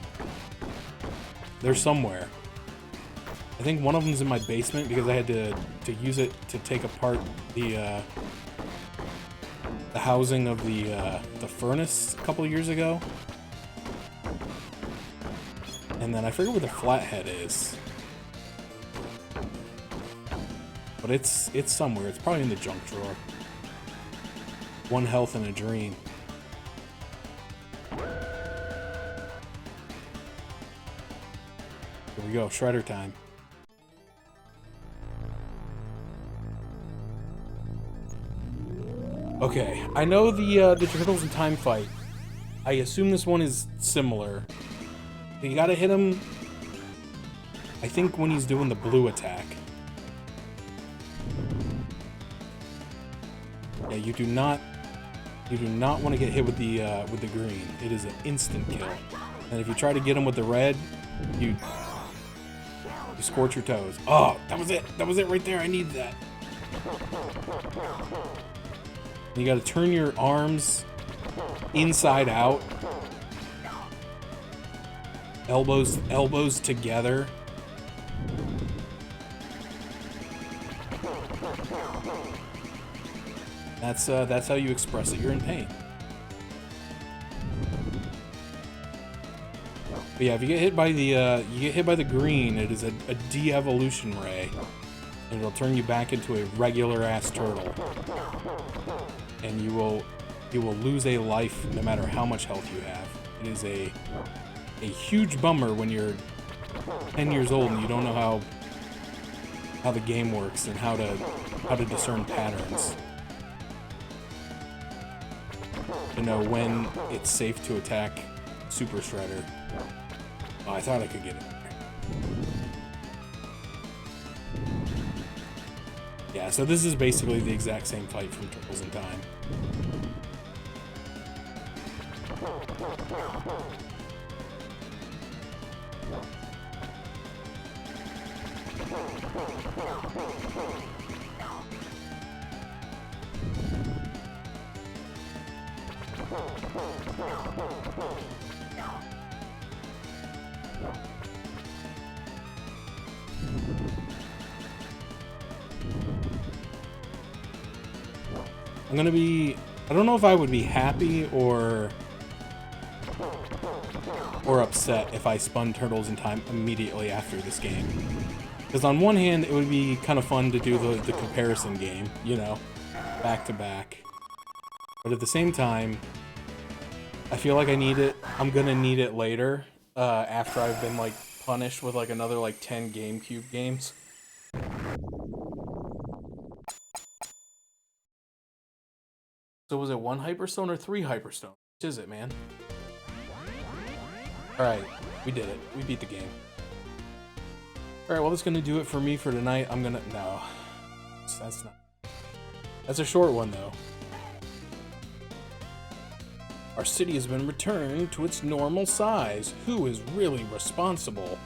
They're somewhere. I think one of them's in my basement because I had to use it to take apart the housing of the furnace a couple of years ago. And then I forget where the flathead is, but it's somewhere. It's probably in the junk drawer. One health and a dream. Here we go, shredder time. Okay, I know the Turtles in Time fight. I assume this one is similar. You gotta hit him, I think, when he's doing the blue attack. Yeah, you do not want to get hit with the green. It is an instant kill. And if you try to get him with the red, you scorch your toes. Oh, that was it. That was it right there. I need that. You gotta turn your arms inside out, elbows together. That's how you express it. You're in pain. But yeah, if you get hit by the green, it is a de-evolution ray, and it'll turn you back into a regular ass turtle, and you will lose a life no matter how much health you have. It is a huge bummer when you're 10 years old and you don't know how the game works and how to discern patterns. To know when it's safe to attack Super Shredder. Oh, I thought I could get it there. Yeah, so this is basically the exact same fight from Turtles in Time. I don't know if I would be happy or upset if I spun Turtles in Time immediately after this game. Because on one hand, it would be kind of fun to do the comparison game, you know, back to back. But at the same time, I feel like I need it. I'm gonna need it later, after I've been like punished with like another like 10 GameCube games. So was it 1 Hyperstone or 3 Hyperstone? Which is it, man? Alright, we did it. We beat the game. Alright, well that's gonna do it for me for tonight. No. That's not... That's a short one, though. Our city has been returned to its normal size. Who is really responsible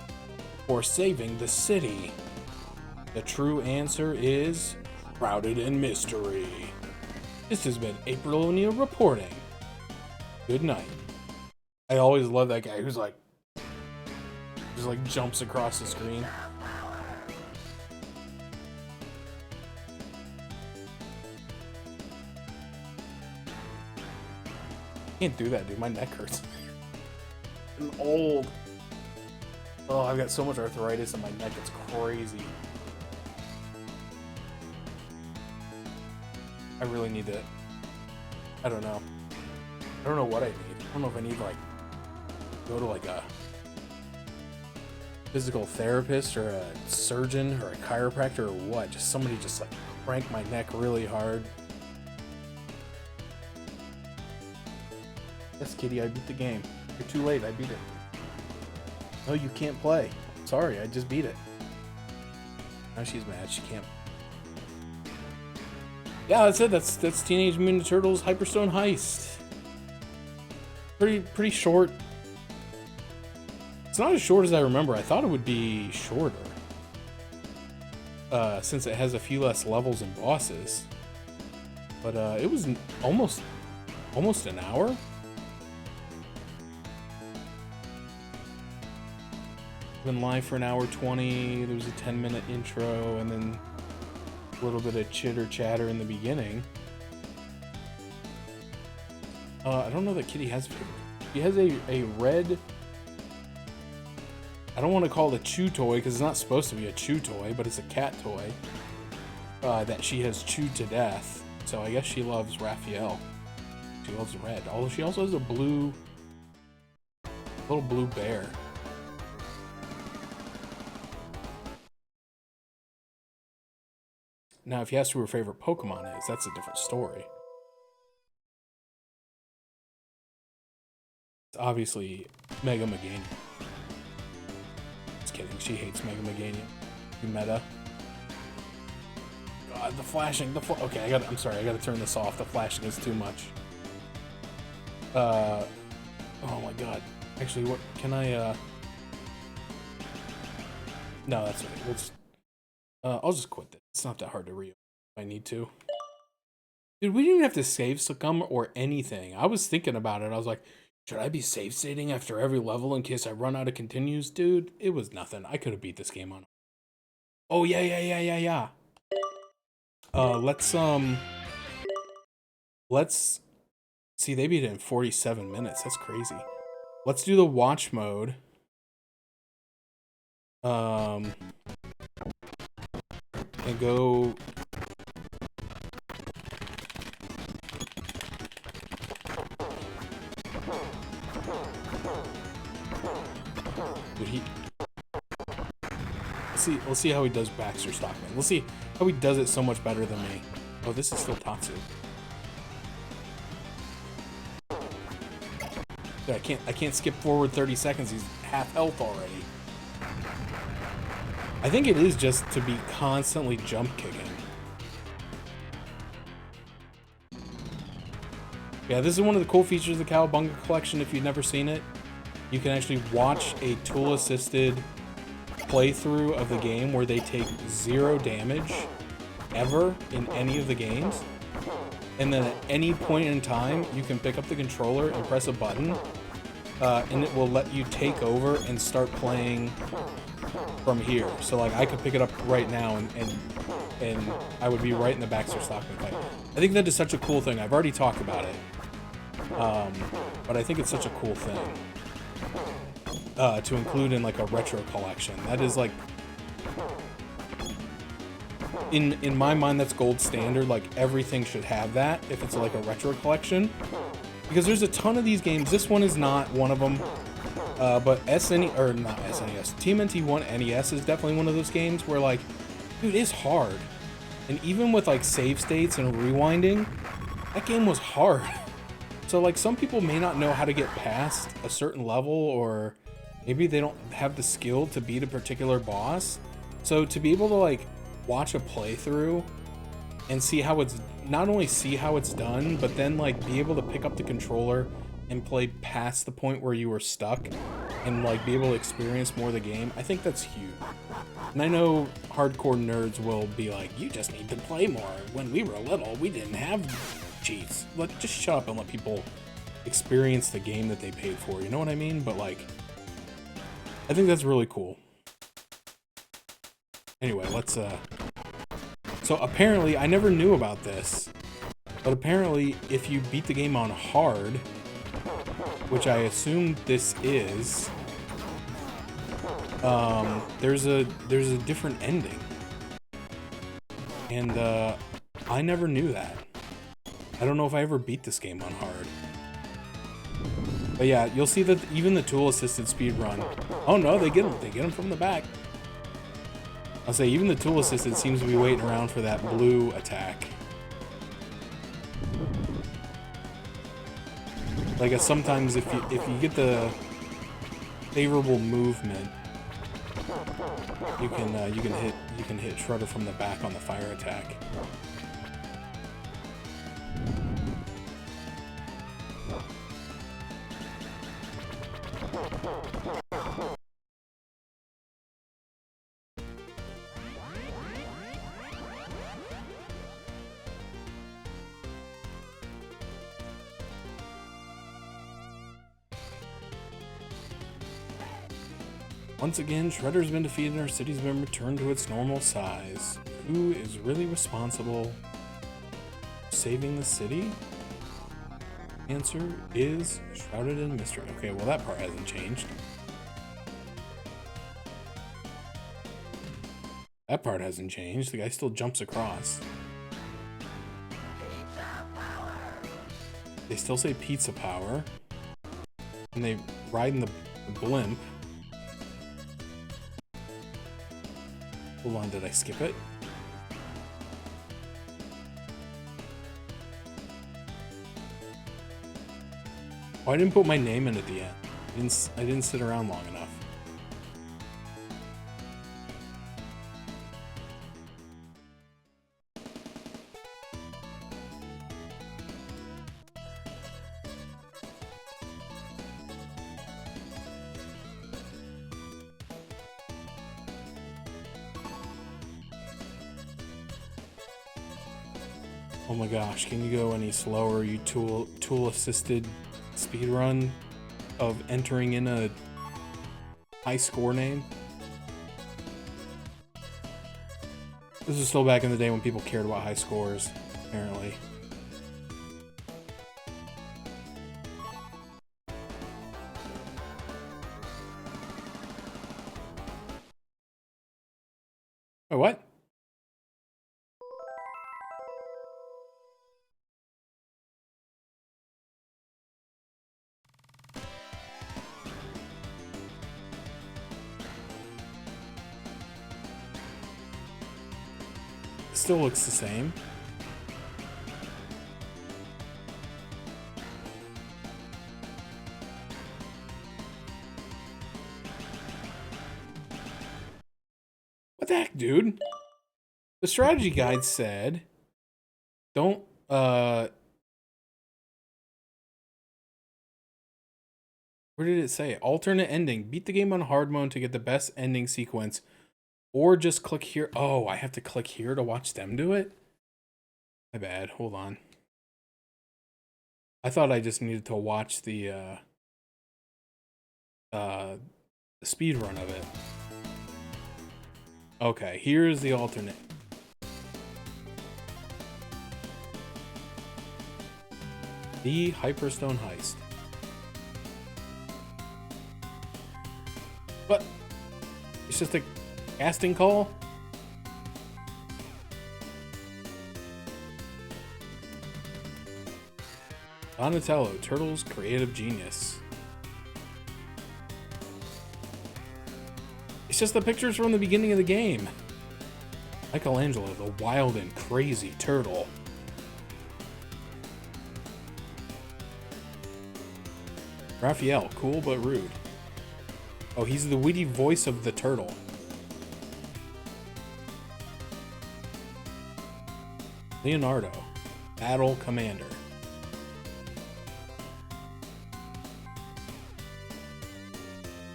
for saving the city? The true answer is shrouded in mystery. This has been April O'Neil reporting. Good night. I always love that guy who's like, just like jumps across the screen. Can't do that, dude. My neck hurts. I'm old. Oh, I've got so much arthritis in my neck. It's crazy. I really need to... I don't know. I don't know what I need. I don't know if I need, like, go to, like, a physical therapist or a surgeon or a chiropractor or what. Just somebody just, like, crank my neck really hard. Yes, Kitty, I beat the game. You're too late. I beat it. No, you can't play. Sorry, I just beat it. Now she's mad. She can't... Yeah, that's it. That's Teenage Mutant Ninja Turtles Hyperstone Heist. Pretty short. It's not as short as I remember. I thought it would be shorter. Since it has a few less levels and bosses. But it was almost an hour. Been live for an hour 20. There was a 10-minute intro and then a little bit of chitter chatter in the beginning. I don't know that Kitty has a favorite. She has a red... I don't want to call it a chew toy because it's not supposed to be a chew toy, but it's a cat toy that she has chewed to death. So I guess she loves Raphael. She loves red. Although she also has a little blue bear. Now, if you ask who her favorite Pokemon is, that's a different story. It's obviously Mega Meganium. Just kidding, she hates Mega Meganium. You meta. God, the flashing, okay, I'm sorry, I gotta turn this off. The flashing is too much. Oh my god. Actually, what, can I, no, that's right. I'll just quit this. It's not that hard to read if I need to. Dude, we didn't even have to save succumb or anything. I was thinking about it. I was like, should I be save stating after every level in case I run out of continues? Dude, it was nothing. I could have beat this game on. Oh yeah. Let's see, they beat it in 47 minutes. That's crazy. Let's do the watch mode. And go. Dude, let's see how he does Baxter Stockman. Let's see how he does it so much better than me. Oh, this is still Tatsu. Dude, I can't skip forward 30 seconds. He's half health already. I think it is just to be constantly jump kicking. Yeah, this is one of the cool features of the Cowabunga collection. If you've never seen it, you can actually watch a tool-assisted playthrough of the game where they take 0 damage ever in any of the games, and then at any point in time you can pick up the controller and press a button, and it will let you take over and start playing from here. So like I could pick it up right now and I would be right in the Baxter Stockman fight. I think that is such a cool thing. I've already talked about it, but I think it's such a cool thing to include in like a retro collection. That is like, in my mind, that's gold standard. Like everything should have that if it's like a retro collection, because there's a ton of these games. This one is not one of them, but TMNT 1 NES is definitely one of those games where like, dude, it's hard. And even with like save states and rewinding, that game was hard. So like some people may not know how to get past a certain level, or maybe they don't have the skill to beat a particular boss. So to be able to like watch a playthrough and see how it's, not only see how it's done, but then like be able to pick up the controller and play past the point where you were stuck and like be able to experience more of the game, I think that's huge. And I know hardcore nerds will be like, you just need to play more. When we were little, we didn't have cheats. Just shut up and let people experience the game that they paid for, you know what I mean? But like, I think that's really cool. Anyway, let's so apparently, I never knew about this, but apparently if you beat the game on hard, which I assume this is, there's a different ending. And I never knew that. I don't know if I ever beat this game on hard. But yeah, you'll see that even the tool-assisted speedrun. Oh no, they get him from the back. I'll say even the tool-assisted seems to be waiting around for that blue attack. Like sometimes if you get the favorable movement, you can hit Shredder from the back on the fire attack. Once again, Shredder's been defeated and our city's been returned to its normal size. Who is really responsible for saving the city? Answer is shrouded in mystery. Okay, well that part hasn't changed. That part hasn't changed. The guy still jumps across. They still say pizza power. And they ride in the blimp. Hold on, did I skip it? Oh, I didn't put my name in at the end. I didn't sit around long enough. Oh my gosh, can you go any slower, you tool-assisted speedrun of entering in a high score name? This is still back in the day when people cared about high scores, apparently. Oh, what? Still looks the same. What the heck, dude? The strategy guide said, don't, where did it say? Alternate ending. Beat the game on hard mode to get the best ending sequence. Or just click here. Oh, I have to click here to watch them do it? My bad. Hold on. I thought I just needed to watch the speed run of it. Okay, here's the alternate. The Hyperstone Heist. What? It's just a casting call? Donatello, Turtle's creative genius. It's just the pictures from the beginning of the game. Michelangelo, the wild and crazy turtle. Raphael, cool but rude. Oh, he's the witty voice of the turtle. Leonardo, battle commander.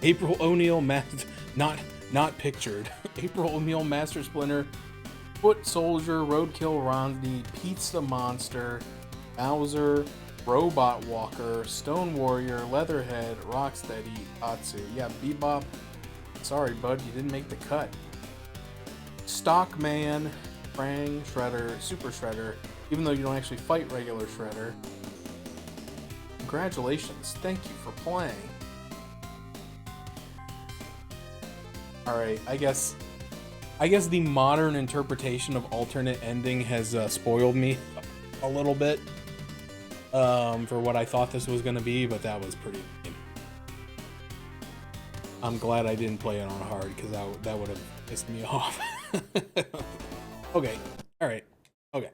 April O'Neil, not pictured. April O'Neil, Master Splinter, Foot Soldier, Roadkill Rondi, Pizza Monster, Bowser, Robot Walker, Stone Warrior, Leatherhead, Rocksteady, Tatsu. Yeah, Bebop. Sorry, bud, you didn't make the cut. Stockman, Krang, Shredder, Super Shredder, even though you don't actually fight regular Shredder. Congratulations, thank you for playing. Alright, I guess the modern interpretation of alternate ending has spoiled me a little bit for what I thought this was going to be, but that was pretty lame. I'm glad I didn't play it on hard, because that would have pissed me off. Okay, alright, okay.